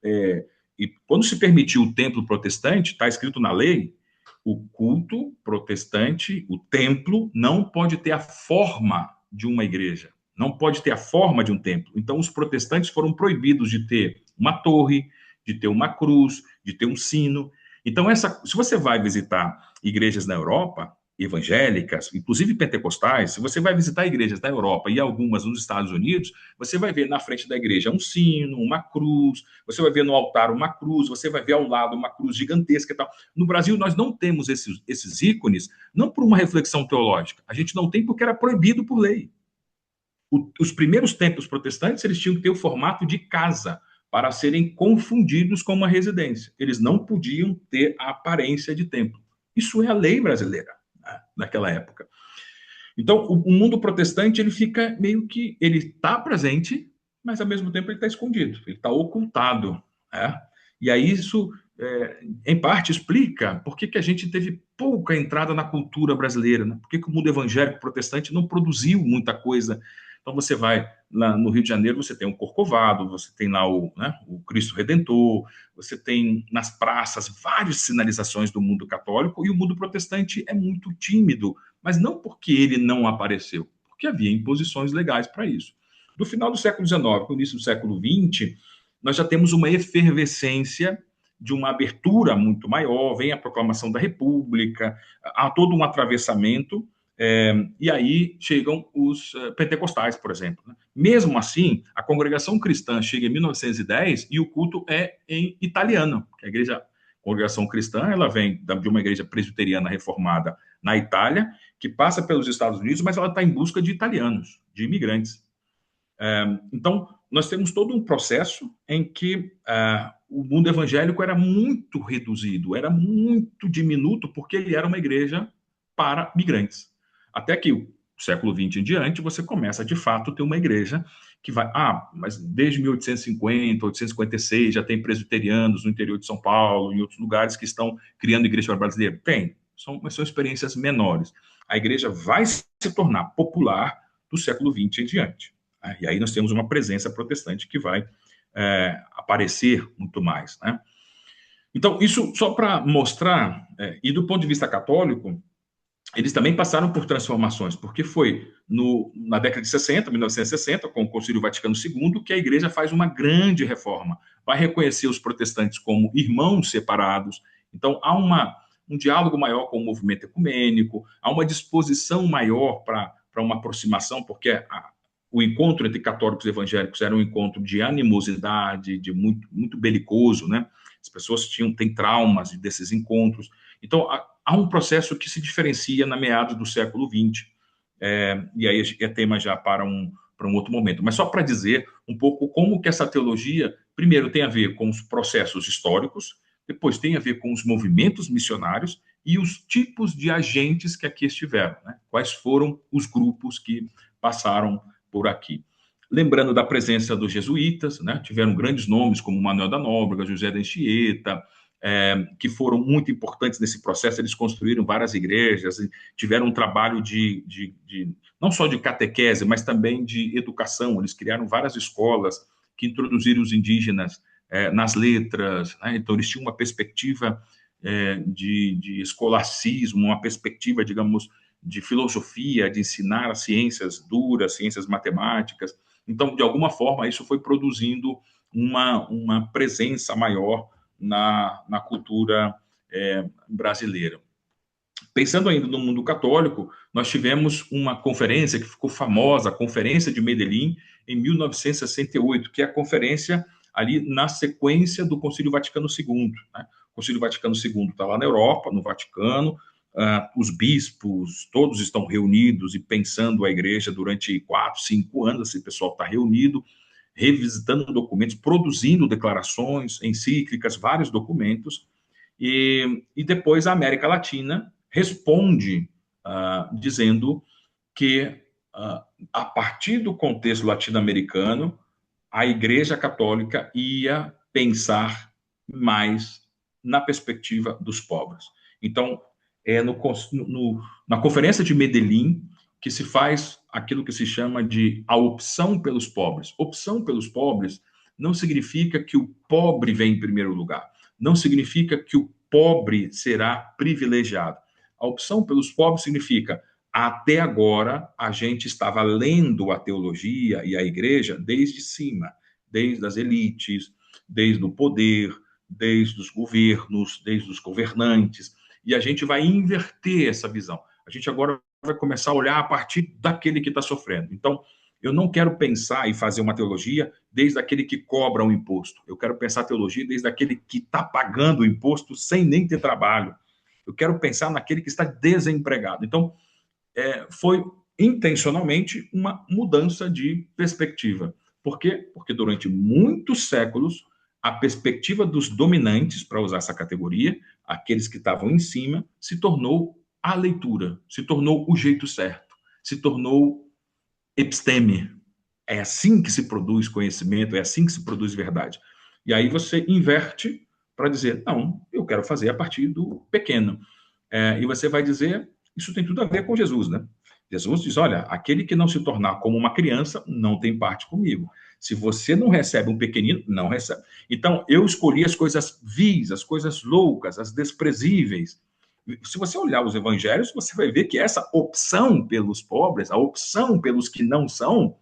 e quando se permitiu o templo protestante, está escrito na lei, o culto protestante, o templo, não pode ter a forma de uma igreja, não pode ter a forma de um templo. Então, os protestantes foram proibidos de ter uma torre, de ter uma cruz, de ter um sino. Então, se você vai visitar igrejas na Europa, evangélicas, inclusive pentecostais, se você vai visitar igrejas da Europa e algumas nos Estados Unidos, você vai ver na frente da igreja um sino, uma cruz, você vai ver no altar uma cruz, você vai ver ao lado uma cruz gigantesca e tal. No Brasil, nós não temos esses ícones, não por uma reflexão teológica, a gente não tem porque era proibido por lei. Os primeiros templos protestantes, eles tinham que ter o formato de casa, para serem confundidos com uma residência. Eles não podiam ter a aparência de templo. Isso é a lei brasileira, né, naquela época. Então, o mundo protestante, ele fica meio que... Ele está presente, mas, ao mesmo tempo, ele está escondido. Ele está ocultado. Né? E aí, isso, em parte, explica por que a gente teve pouca entrada na cultura brasileira. Né? Por que o mundo evangélico protestante não produziu muita coisa. Então, você vai lá no Rio de Janeiro, você tem o Corcovado, você tem lá o Cristo Redentor, você tem nas praças várias sinalizações do mundo católico, e o mundo protestante é muito tímido, mas não porque ele não apareceu, porque havia imposições legais para isso. Do final do século XIX para o início do século XX, nós já temos uma efervescência de uma abertura muito maior, vem a proclamação da República, há todo um atravessamento, e aí chegam os pentecostais, por exemplo. Né? Mesmo assim, a congregação cristã chega em 1910 e o culto é em italiano. A congregação cristã ela vem de uma igreja presbiteriana reformada na Itália, que passa pelos Estados Unidos, mas ela está em busca de italianos, de imigrantes. Então, nós temos todo um processo em que o mundo evangélico era muito reduzido, era muito diminuto, porque ele era uma igreja para migrantes. Até que o século XX em diante, você começa, de fato, a ter uma igreja que vai... mas desde 1850, 1856, já tem presbiterianos no interior de São Paulo, em outros lugares, que estão criando igreja brasileira. Tem, mas são experiências menores. A igreja vai se tornar popular do século XX em diante. E aí nós temos uma presença protestante que vai aparecer muito mais. Né? Então, isso só para mostrar, e do ponto de vista católico, eles também passaram por transformações, porque foi na década de 60, 1960, com o Concílio Vaticano II, que a igreja faz uma grande reforma, vai reconhecer os protestantes como irmãos separados. Então, há um diálogo maior com o movimento ecumênico, há uma disposição maior para uma aproximação, porque o encontro entre católicos e evangélicos era um encontro de animosidade, de muito, muito belicoso, né? As pessoas têm traumas desses encontros. Então, há um processo que se diferencia na meados do século XX, e aí é tema já para um outro momento. Mas só para dizer um pouco como que essa teologia, primeiro, tem a ver com os processos históricos, depois tem a ver com os movimentos missionários e os tipos de agentes que aqui estiveram, né? Quais foram os grupos que passaram por aqui. Lembrando da presença dos jesuítas, né? Tiveram grandes nomes como Manuel da Nóbrega, José da Anchieta, que foram muito importantes nesse processo. Eles construíram várias igrejas, tiveram um trabalho não só de catequese, mas também de educação. Eles criaram várias escolas que introduziram os indígenas nas letras, né? Então eles tinham uma perspectiva de escolacismo, uma perspectiva, digamos, de filosofia, de ensinar as ciências duras, ciências matemáticas. Então, de alguma forma, isso foi produzindo uma presença maior na cultura brasileira. Pensando ainda no mundo católico, nós tivemos uma conferência que ficou famosa, a Conferência de Medellín, em 1968, que é a conferência ali na sequência do Concílio Vaticano II. Né? O Concílio Vaticano II está lá na Europa, no Vaticano, os bispos, todos estão reunidos e pensando a igreja durante 4, 5 anos, esse pessoal está reunido, revisitando documentos, produzindo declarações, encíclicas, vários documentos, e depois a América Latina responde dizendo que, a partir do contexto latino-americano, a Igreja Católica ia pensar mais na perspectiva dos pobres. Então, na Conferência de Medellín, que se faz aquilo que se chama de a opção pelos pobres. Opção pelos pobres não significa que o pobre vem em primeiro lugar, não significa que o pobre será privilegiado. A opção pelos pobres significa, até agora, a gente estava lendo a teologia e a igreja desde cima, desde as elites, desde o poder, desde os governos, desde os governantes, e a gente vai inverter essa visão. A gente agora vai começar a olhar a partir daquele que está sofrendo. Então, eu não quero pensar e fazer uma teologia desde aquele que cobra um imposto. Eu quero pensar a teologia desde aquele que está pagando o imposto sem nem ter trabalho. Eu quero pensar naquele que está desempregado. Então, foi intencionalmente uma mudança de perspectiva. Por quê? Porque durante muitos séculos, a perspectiva dos dominantes, para usar essa categoria, aqueles que estavam em cima, se tornou a leitura, se tornou o jeito certo, se tornou episteme. É assim que se produz conhecimento, é assim que se produz verdade. E aí você inverte para dizer, não, eu quero fazer a partir do pequeno. E você vai dizer, isso tem tudo a ver com Jesus, né? Jesus diz, olha, aquele que não se tornar como uma criança não tem parte comigo. Se você não recebe um pequenino, não recebe. Então, eu escolhi as coisas vis, as coisas loucas, as desprezíveis. Se você olhar os evangelhos, você vai ver que essa opção pelos pobres, a opção pelos que não são,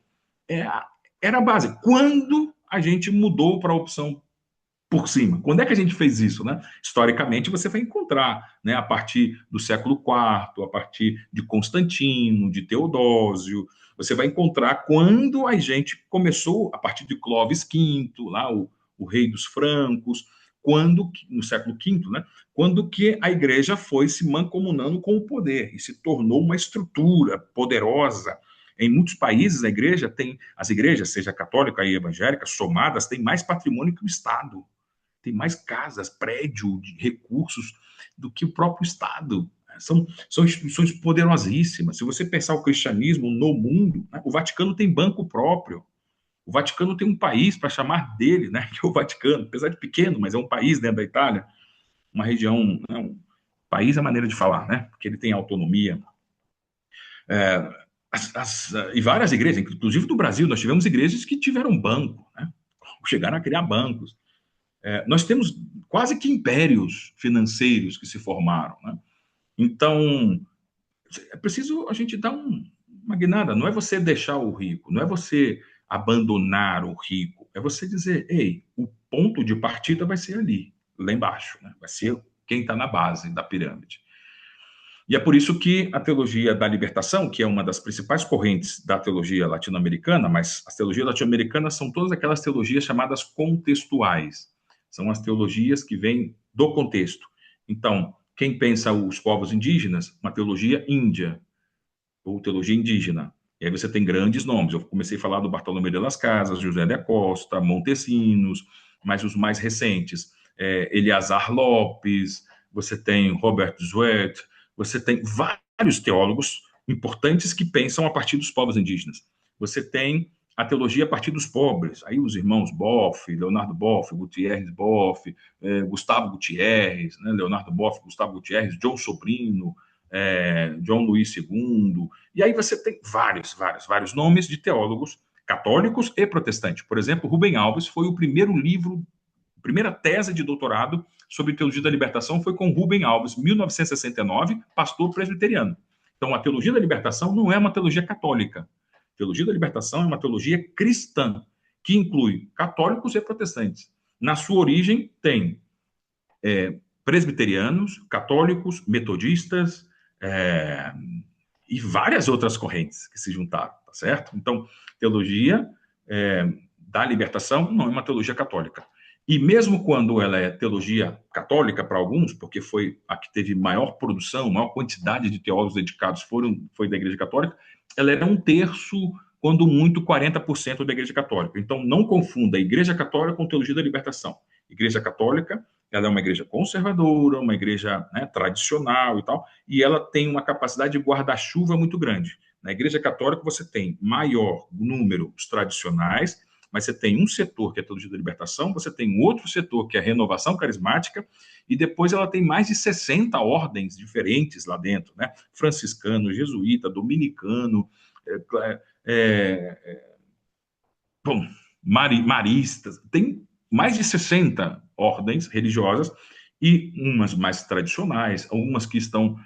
Era a base. Quando a gente mudou para a opção por cima. Quando é que a gente fez isso, né? Historicamente, você vai encontrar, né, a partir do século IV, a partir de Constantino, de Teodósio, você vai encontrar quando a gente começou, a partir de Clovis V, lá o rei dos francos, quando, no século V, né, quando que a igreja foi se mancomunando com o poder e se tornou uma estrutura poderosa. Em muitos países, a igreja tem, as igrejas, seja católica e evangélica, somadas, têm mais patrimônio que o Estado, tem mais casas, prédio, recursos do que o próprio Estado. São instituições poderosíssimas. Se você pensar o cristianismo no mundo, né, o Vaticano tem banco próprio. O Vaticano tem um país para chamar dele, né, que é o Vaticano, apesar de pequeno, mas é um país dentro da Itália, uma região, né, um país é a maneira de falar, né, porque ele tem autonomia. É, e várias igrejas, inclusive do Brasil, nós tivemos igrejas que tiveram banco, né, chegaram a criar bancos. Nós temos quase que impérios financeiros que se formaram, né? Então, é preciso a gente dar uma guinada. Não é você deixar o rico, não é você abandonar o rico, é você dizer, ei, o ponto de partida vai ser ali, lá embaixo, né? Vai ser quem está na base da pirâmide. E é por isso que a teologia da libertação, que é uma das principais correntes da teologia latino-americana, mas as teologias latino-americanas são todas aquelas teologias chamadas contextuais. São as teologias que vêm do contexto. Então, quem pensa os povos indígenas, uma teologia índia, ou teologia indígena. E aí você tem grandes nomes. Eu comecei a falar do Bartolomé de las Casas, José de Acosta, Montesinos, mas os mais recentes, Eleazar Lopes, você tem Robert Sweat, você tem vários teólogos importantes que pensam a partir dos povos indígenas. Você tem a teologia a partir dos pobres, aí os irmãos Boff, Leonardo Boff, Gutierrez Boff, Gustavo Gutierrez, né, Leonardo Boff, Gustavo Gutierrez, John Sobrino, John Luiz II, e aí você tem vários nomes de teólogos católicos e protestantes. Por exemplo, Rubem Alves foi o primeiro livro, a primeira tese de doutorado sobre teologia da libertação foi com Rubem Alves, 1969, pastor presbiteriano. Então, a teologia da libertação não é uma teologia católica. A teologia da libertação é uma teologia cristã, que inclui católicos e protestantes. Na sua origem, tem presbiterianos, católicos, metodistas, e várias outras correntes que se juntaram, tá certo? Então, teologia da libertação não é uma teologia católica. E mesmo quando ela é teologia católica para alguns, porque foi a que teve maior produção, maior quantidade de teólogos dedicados foi da Igreja Católica, ela era um terço, quando muito, 40% da Igreja Católica. Então, não confunda a Igreja Católica com teologia da libertação. Igreja Católica, ela é uma igreja conservadora, uma igreja, né, tradicional e tal, e ela tem uma capacidade de guarda-chuva muito grande. Na Igreja Católica, você tem maior número dos tradicionais, mas você tem um setor que é a teologia da libertação, você tem outro setor que é a renovação carismática, e depois ela tem mais de 60 ordens diferentes lá dentro, né? Franciscano, jesuíta, dominicano, bom, maristas, tem mais de 60 ordens religiosas e umas mais tradicionais, algumas que estão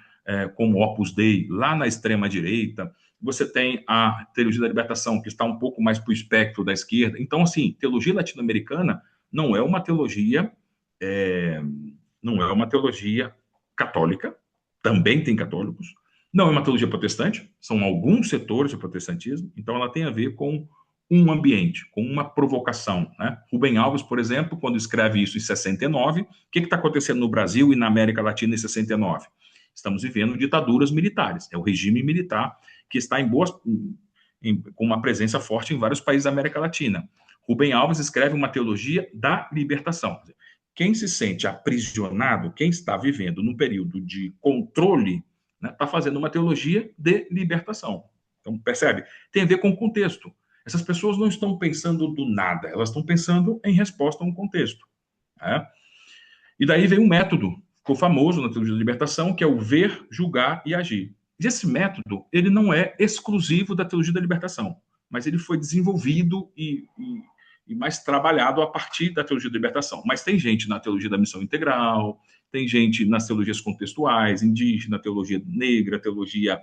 como Opus Dei lá na extrema direita. Você tem a teologia da libertação, que está um pouco mais para o espectro da esquerda. Então, assim, teologia latino-americana não é uma teologia não é uma teologia católica, também tem católicos, não é uma teologia protestante, são alguns setores do protestantismo, então ela tem a ver com um ambiente, com uma provocação, né? Rubem Alves, por exemplo, quando escreve isso em 69, o que está acontecendo no Brasil e na América Latina em 69? Estamos vivendo ditaduras militares, é o regime militar que está com uma presença forte em vários países da América Latina. Rubem Alves escreve uma teologia da libertação. Quem se sente aprisionado, quem está vivendo num período de controle, está fazendo uma teologia de libertação. Então, percebe? Tem a ver com o contexto. Essas pessoas não estão pensando do nada, elas estão pensando em resposta a um contexto. Né? E daí vem um método, ficou famoso na teologia da libertação, que é o ver, julgar e agir. E esse método, ele não é exclusivo da teologia da libertação, mas ele foi desenvolvido e mais trabalhado a partir da teologia da libertação. Mas tem gente na teologia da missão integral, tem gente nas teologias contextuais, indígena, teologia negra, teologia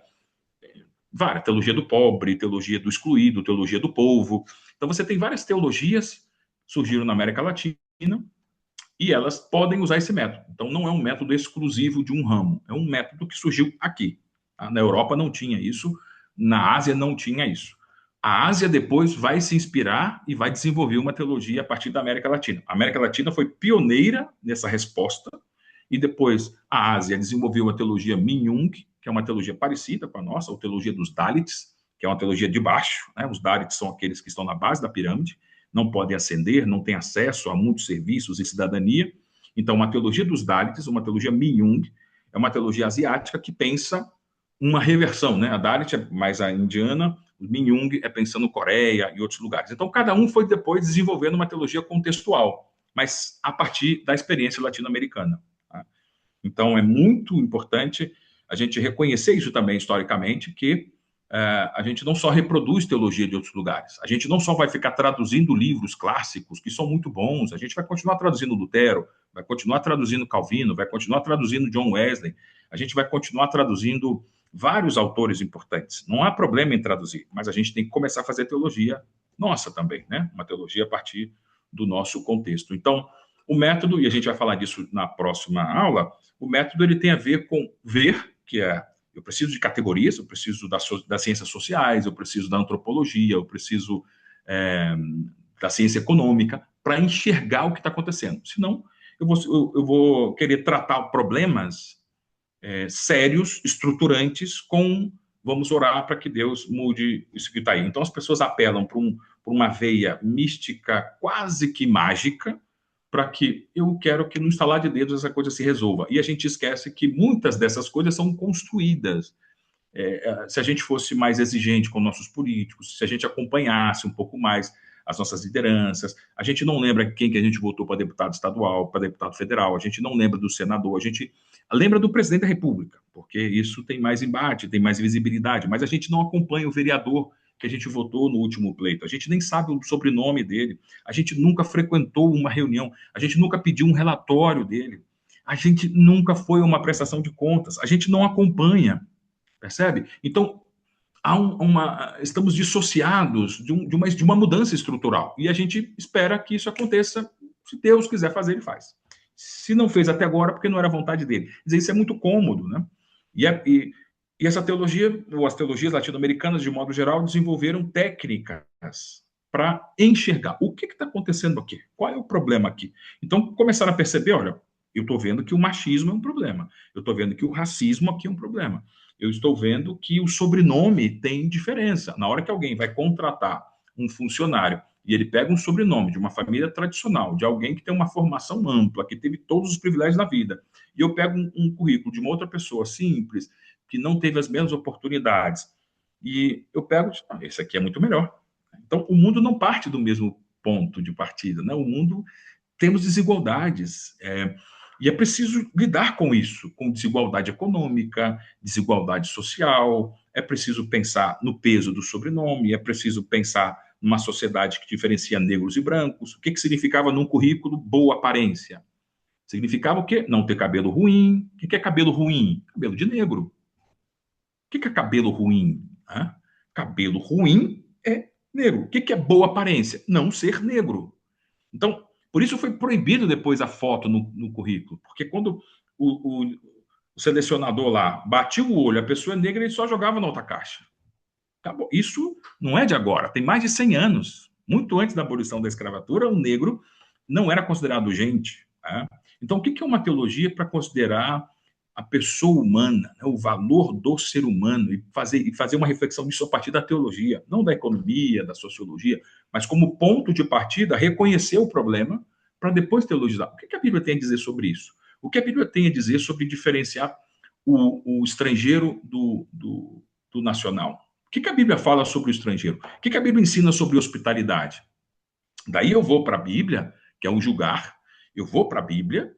do pobre, teologia do excluído, teologia do povo. Então, você tem várias teologias que surgiram na América Latina e elas podem usar esse método. Então, não é um método exclusivo de um ramo, é um método que surgiu aqui. Tá? Na Europa não tinha isso, na Ásia não tinha isso. A Ásia depois vai se inspirar e vai desenvolver uma teologia a partir da América Latina. A América Latina foi pioneira nessa resposta, e depois a Ásia desenvolveu a teologia Minjung, que é uma teologia parecida com a nossa, a teologia dos Dalits, que é uma teologia de baixo, né? Os Dalits são aqueles que estão na base da pirâmide, não podem ascender, não têm acesso a muitos serviços e cidadania. Então, uma teologia dos Dalits, uma teologia Minjung, é uma teologia asiática que pensa uma reversão, né? A Dalit é mais a indiana, o Minjung é pensando Coreia e outros lugares. Então, cada um foi depois desenvolvendo uma teologia contextual, mas a partir da experiência latino-americana. Tá? Então, é muito importante a gente reconhecer isso também historicamente, que a gente não só reproduz teologia de outros lugares, a gente não só vai ficar traduzindo livros clássicos, que são muito bons, a gente vai continuar traduzindo Lutero, vai continuar traduzindo Calvino, vai continuar traduzindo John Wesley, a gente vai continuar traduzindo vários autores importantes. Não há problema em traduzir, mas a gente tem que começar a fazer teologia nossa também, né? Uma teologia a partir do nosso contexto. Então, o método, e a gente vai falar disso na próxima aula, o método ele tem a ver com ver, que é eu preciso de categorias, eu preciso das ciências sociais, eu preciso da antropologia, eu preciso da ciência econômica para enxergar o que está acontecendo. Senão, eu vou querer tratar problemas sérios, estruturantes, com vamos orar para que Deus mude isso que está aí. Então, as pessoas apelam por uma veia mística quase que mágica, para que eu quero que no instalar de dedos essa coisa se resolva. E a gente esquece que muitas dessas coisas são construídas. Se a gente fosse mais exigente com nossos políticos, se a gente acompanhasse um pouco mais as nossas lideranças, a gente não lembra quem que a gente votou para deputado estadual, para deputado federal, a gente não lembra do senador, a gente lembra do presidente da República, porque isso tem mais embate, tem mais visibilidade, mas a gente não acompanha o vereador que a gente votou no último pleito, a gente nem sabe o sobrenome dele, a gente nunca frequentou uma reunião, a gente nunca pediu um relatório dele, a gente nunca foi a uma prestação de contas, a gente não acompanha, percebe? Então, estamos dissociados de uma mudança estrutural, e a gente espera que isso aconteça, se Deus quiser fazer, ele faz. Se não fez até agora, porque não era vontade dele. Quer dizer, isso é muito cômodo, né? E essa teologia, ou as teologias latino-americanas, de modo geral, desenvolveram técnicas para enxergar o que está acontecendo aqui, qual é o problema aqui. Então, começaram a perceber, olha, eu estou vendo que o machismo é um problema, eu estou vendo que o racismo aqui é um problema, eu estou vendo que o sobrenome tem diferença. Na hora que alguém vai contratar um funcionário e ele pega um sobrenome de uma família tradicional, de alguém que tem uma formação ampla, que teve todos os privilégios da vida, e eu pego um currículo de uma outra pessoa simples, que não teve as mesmas oportunidades, e eu pego, esse aqui é muito melhor. Então, o mundo não parte do mesmo ponto de partida, né? O mundo, temos desigualdades, e é preciso lidar com isso, com desigualdade econômica, desigualdade social, é preciso pensar no peso do sobrenome, é preciso pensar numa sociedade que diferencia negros e brancos. O que significava num currículo boa aparência? Significava o quê? Não ter cabelo ruim. O que é cabelo ruim? Cabelo de negro. O que é cabelo ruim? Cabelo ruim é negro. O que é boa aparência? Não ser negro. Então, por isso foi proibido depois a foto no currículo, porque quando o selecionador lá batia o olho, a pessoa é negra, ele só jogava na outra caixa. Acabou. Isso não é de agora, tem mais de 100 anos. Muito antes da abolição da escravatura, o negro não era considerado gente. Tá? Então, o que é uma teologia para considerar a pessoa humana, né, o valor do ser humano, e fazer uma reflexão disso a partir da teologia, não da economia, da sociologia, mas como ponto de partida, reconhecer o problema para depois teologizar. O que a Bíblia tem a dizer sobre isso? O que a Bíblia tem a dizer sobre diferenciar o estrangeiro do nacional? O que a Bíblia fala sobre o estrangeiro? O que a Bíblia ensina sobre hospitalidade? Daí eu vou para a Bíblia, que é um julgar, eu vou para a Bíblia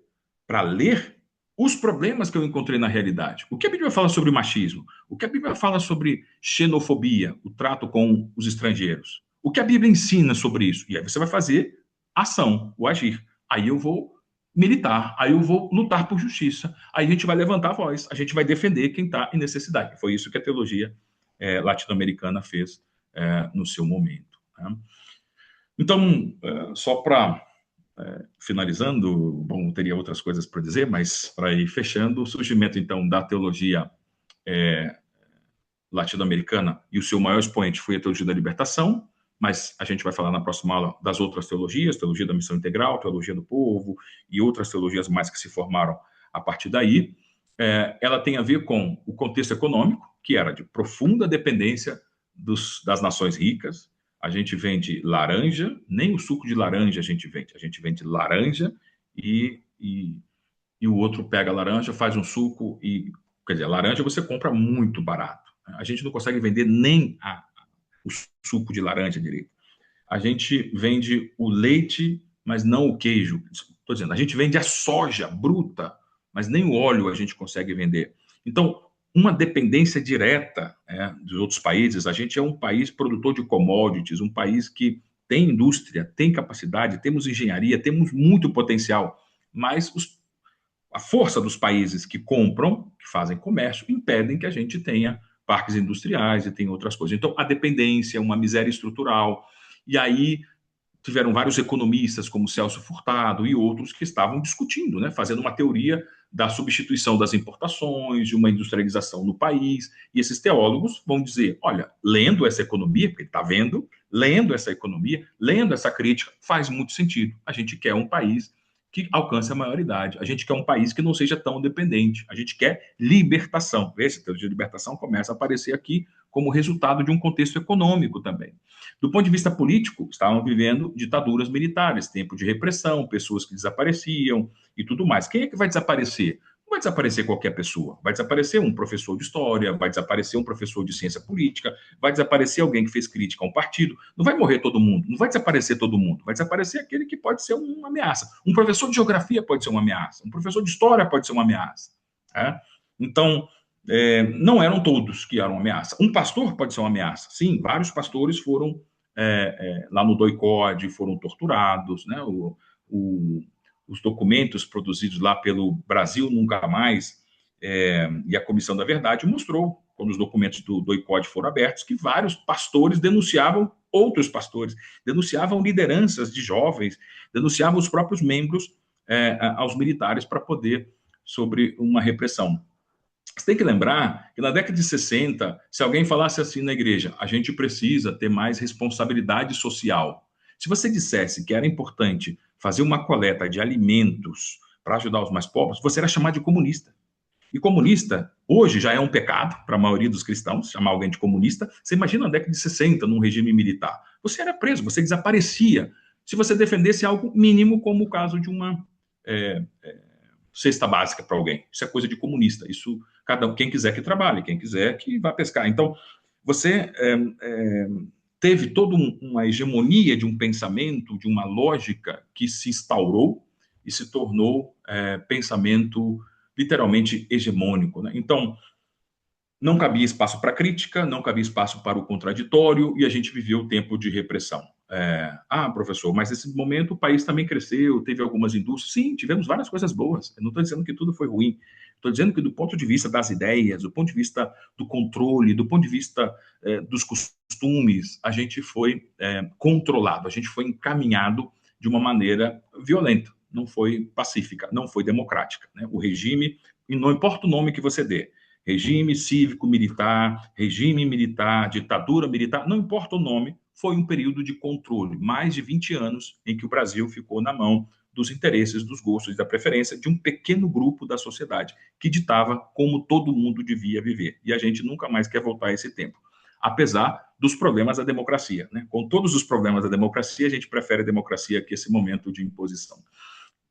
para ler os problemas que eu encontrei na realidade. O que a Bíblia fala sobre machismo? O que a Bíblia fala sobre xenofobia, o trato com os estrangeiros? O que a Bíblia ensina sobre isso? E aí você vai fazer ação, o agir. Aí eu vou militar, aí eu vou lutar por justiça, aí a gente vai levantar a voz, a gente vai defender quem está em necessidade. Foi isso que a teologia latino-americana fez no seu momento. Né? Então, só para finalizando, bom, teria outras coisas para dizer, mas para ir fechando, o surgimento, então, da teologia latino-americana, e o seu maior expoente foi a teologia da libertação, mas a gente vai falar na próxima aula das outras teologias, teologia da missão integral, teologia do povo e outras teologias mais que se formaram a partir daí. Ela tem a ver com o contexto econômico, que era de profunda dependência das nações ricas. A gente vende laranja, nem o suco de laranja a gente vende laranja e o outro pega a laranja, faz um suco e, quer dizer, a laranja você compra muito barato. A gente não consegue vender nem o suco de laranja direito. A gente vende o leite, mas não o queijo. Estou dizendo, a gente vende a soja bruta, mas nem o óleo a gente consegue vender. Então, uma dependência direta dos outros países. A gente é um país produtor de commodities, um país que tem indústria, tem capacidade, temos engenharia, temos muito potencial, mas a força dos países que compram, que fazem comércio, impedem que a gente tenha parques industriais e tem outras coisas. Então, a dependência, uma miséria estrutural. E aí tiveram vários economistas, como Celso Furtado e outros, que estavam discutindo, né, fazendo uma teoria da substituição das importações, de uma industrialização no país. E esses teólogos vão dizer, olha, lendo essa economia, porque ele está vendo, lendo essa economia, lendo essa crítica, faz muito sentido. A gente quer um país que alcance a maioridade. A gente quer um país que não seja tão dependente. A gente quer libertação. Esse teoria de libertação começa a aparecer aqui como resultado de um contexto econômico também. Do ponto de vista político, estavam vivendo ditaduras militares, tempo de repressão, pessoas que desapareciam e tudo mais. Quem é que vai desaparecer? Não vai desaparecer qualquer pessoa. Vai desaparecer um professor de história, vai desaparecer um professor de ciência política, vai desaparecer alguém que fez crítica a um partido. Não vai morrer todo mundo, não vai desaparecer todo mundo. Vai desaparecer aquele que pode ser uma ameaça. Um professor de geografia pode ser uma ameaça. Um professor de história pode ser uma ameaça. Então, não eram todos que eram ameaça. Um pastor pode ser uma ameaça. Sim, vários pastores foram lá no DOI-CODE, foram torturados, né? Os documentos produzidos lá pelo Brasil Nunca Mais e a Comissão da Verdade mostrou, quando os documentos do DOI-CODE foram abertos, que vários pastores denunciavam outros pastores, denunciavam lideranças de jovens, denunciavam os próprios membros aos militares para poder sobre uma repressão. Você tem que lembrar que na década de 60, se alguém falasse assim na igreja, a gente precisa ter mais responsabilidade social. Se você dissesse que era importante fazer uma coleta de alimentos para ajudar os mais pobres, você era chamado de comunista. E comunista, hoje, já é um pecado para a maioria dos cristãos, chamar alguém de comunista. Você imagina na década de 60, num regime militar. Você era preso, você desaparecia se você defendesse algo mínimo, como o caso de uma cesta básica para alguém. Isso é coisa de comunista. Isso, quem quiser que trabalhe, quem quiser que vá pescar. Então, você teve toda uma hegemonia de um pensamento, de uma lógica que se instaurou e se tornou pensamento literalmente hegemônico, né? Então, não cabia espaço para crítica, não cabia espaço para o contraditório, e a gente viveu o tempo de repressão. Professor, mas nesse momento o país também cresceu, teve algumas indústrias. Sim, tivemos várias coisas boas. Eu não estou dizendo que tudo foi ruim. Estou dizendo que do ponto de vista das ideias, do ponto de vista do controle, do ponto de vista dos costumes, a gente foi controlado, a gente foi encaminhado de uma maneira violenta. Não foi pacífica, não foi democrática, né? O regime, e não importa o nome que você dê, regime cívico-militar, regime militar, ditadura militar, não importa o nome, foi um período de controle, mais de 20 anos em que o Brasil ficou na mão dos interesses, dos gostos e da preferência de um pequeno grupo da sociedade, que ditava como todo mundo devia viver. E a gente nunca mais quer voltar a esse tempo. Apesar dos problemas da democracia, né? Com todos os problemas da democracia, a gente prefere a democracia que esse momento de imposição.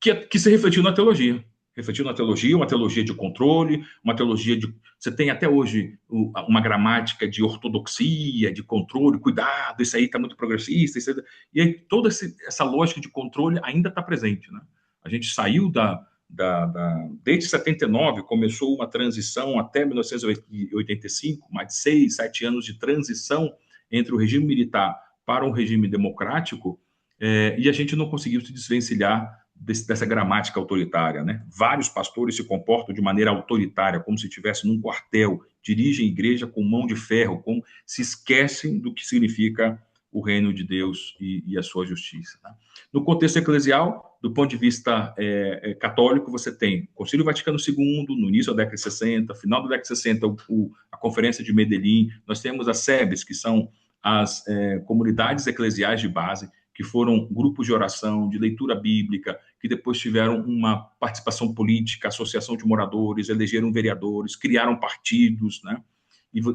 Que se refletiu na teologia. Refletiu na teologia, uma teologia de controle, uma teologia de... Você tem até hoje uma gramática de ortodoxia, de controle, cuidado, isso aí está muito progressista. E aí toda essa lógica de controle ainda está presente, né? A gente saiu desde 79, começou uma transição até 1985, mais de 6, 7 anos de transição entre o regime militar para um regime democrático, e a gente não conseguiu se desvencilhar dessa gramática autoritária, né? Vários pastores se comportam de maneira autoritária, como se estivesse num quartel, dirigem a igreja com mão de ferro, se esquecem do que significa o reino de Deus e a sua justiça. Né? No contexto eclesial, do ponto de vista católico, você tem o Concílio Vaticano II, no início da década de 60, final da década de 60, a Conferência de Medellín, nós temos as SEBs, que são as comunidades eclesiais de base, que foram grupos de oração, de leitura bíblica, que depois tiveram uma participação política, associação de moradores, elegeram vereadores, criaram partidos, né?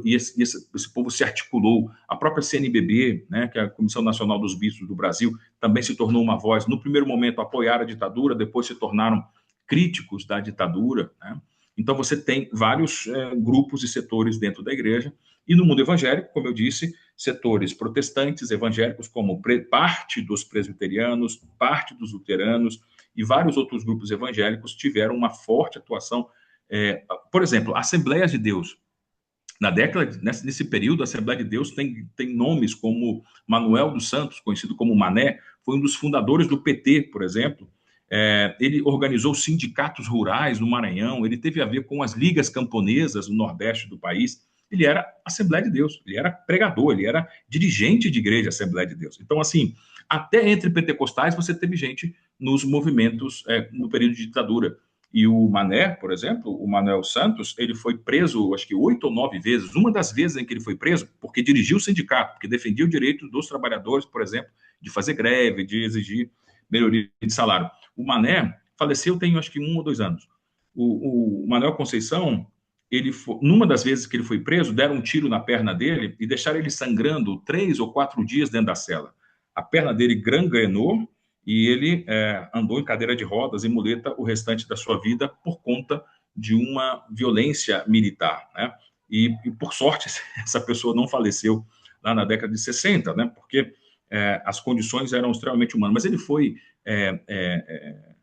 Esse povo se articulou. A própria CNBB, né, que é a Comissão Nacional dos Bispos do Brasil, também se tornou uma voz. No primeiro momento, apoiaram a ditadura, depois se tornaram críticos da ditadura. Né? Então, você tem vários grupos e setores dentro da igreja. E no mundo evangélico, como eu disse, setores protestantes, evangélicos, como parte dos presbiterianos, parte dos luteranos e vários outros grupos evangélicos tiveram uma forte atuação. Por exemplo, Assembleias de Deus. Na década, nesse período, a Assembleia de Deus tem nomes como Manuel dos Santos, conhecido como Mané, foi um dos fundadores do PT, por exemplo. Ele organizou sindicatos rurais no Maranhão, ele teve a ver com as ligas camponesas no Nordeste do país. Ele era Assembleia de Deus, ele era pregador, ele era dirigente de igreja Assembleia de Deus. Então, assim, até entre pentecostais você teve gente nos movimentos no período de ditadura. E o Mané, por exemplo, o Manuel Santos, ele foi preso, acho que 8 ou 9 vezes. Uma das vezes em que ele foi preso, porque dirigiu o sindicato, porque defendia o direito dos trabalhadores, por exemplo, de fazer greve, de exigir melhoria de salário. O Mané faleceu tem, acho que 1 ou 2 anos. O Manuel Conceição, numa das vezes que ele foi preso, deram um tiro na perna dele e deixaram ele sangrando 3 ou 4 dias dentro da cela. A perna dele gangrenou e ele andou em cadeira de rodas e muleta o restante da sua vida por conta de uma violência militar, né? E por sorte, essa pessoa não faleceu lá na década de 60, né? Porque as condições eram extremamente humanas. Mas ele foi...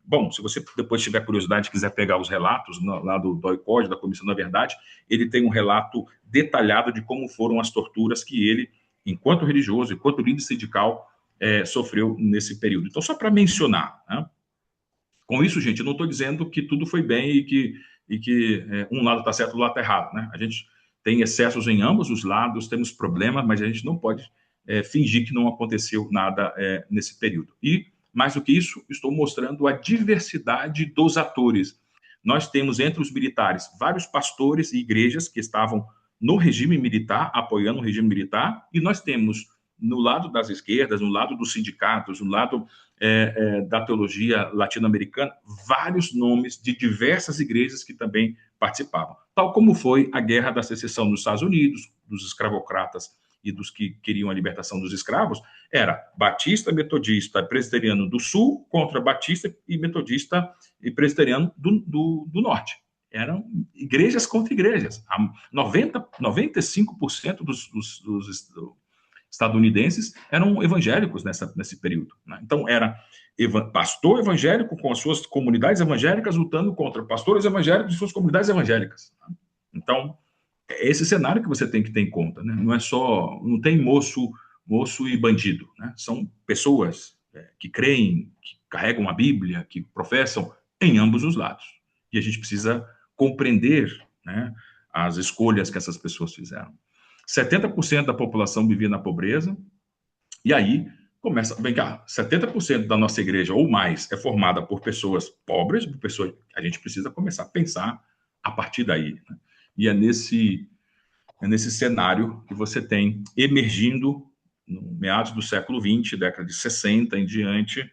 bom, se você depois tiver curiosidade, quiser pegar os relatos lá do DOI-CODE, da Comissão da Verdade, ele tem um relato detalhado de como foram as torturas que ele, enquanto religioso, enquanto líder sindical, sofreu nesse período. Então, só para mencionar, né? Com isso, gente, eu não estou dizendo que tudo foi bem e que um lado está certo e o lado está errado, né? A gente tem excessos em ambos os lados, temos problemas, mas a gente não pode fingir que não aconteceu nada nesse período. E, mais do que isso, estou mostrando a diversidade dos atores. Nós temos entre os militares vários pastores e igrejas que estavam no regime militar, apoiando o regime militar, e nós temos no lado das esquerdas, no lado dos sindicatos, no lado da teologia latino-americana, vários nomes de diversas igrejas que também participavam. Tal como foi a Guerra da Secessão nos Estados Unidos, dos escravocratas e dos que queriam a libertação dos escravos, era batista, metodista, presbiteriano do sul contra batista e metodista e presbiteriano do norte. Eram igrejas contra igrejas. 95% dos estadunidenses eram evangélicos nesse período. Né? Então, era pastor evangélico com as suas comunidades evangélicas lutando contra pastores evangélicos e suas comunidades evangélicas. Né? Então, é esse cenário que você tem que ter em conta. Né? Não é só, não tem moço e bandido. Né? São pessoas que creem, que carregam a Bíblia, que professam em ambos os lados. E a gente precisa compreender, né, as escolhas que essas pessoas fizeram. 70% da população vivia na pobreza, e aí começa, vem cá, 70% da nossa igreja ou mais é formada por pessoas pobres, por pessoas, a gente precisa começar a pensar a partir daí. Né? E é nesse cenário que você tem emergindo, no meados do século XX, década de 60 em diante,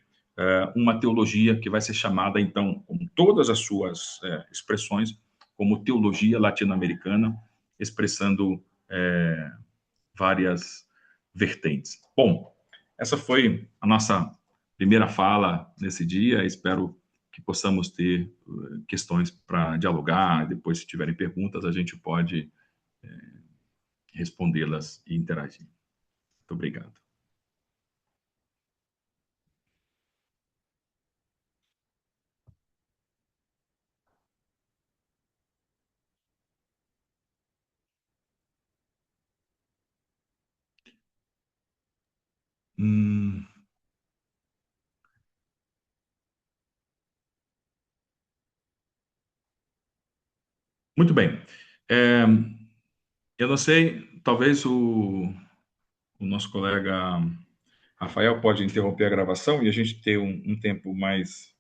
uma teologia que vai ser chamada, então, com todas as suas expressões, como teologia latino-americana, expressando várias vertentes. Bom, essa foi a nossa primeira fala nesse dia. Espero que possamos ter questões para dialogar. Depois, se tiverem perguntas, a gente pode respondê-las e interagir. Muito obrigado. Hum, muito bem. Eu não sei, talvez o nosso colega Rafael pode interromper a gravação e a gente ter um tempo mais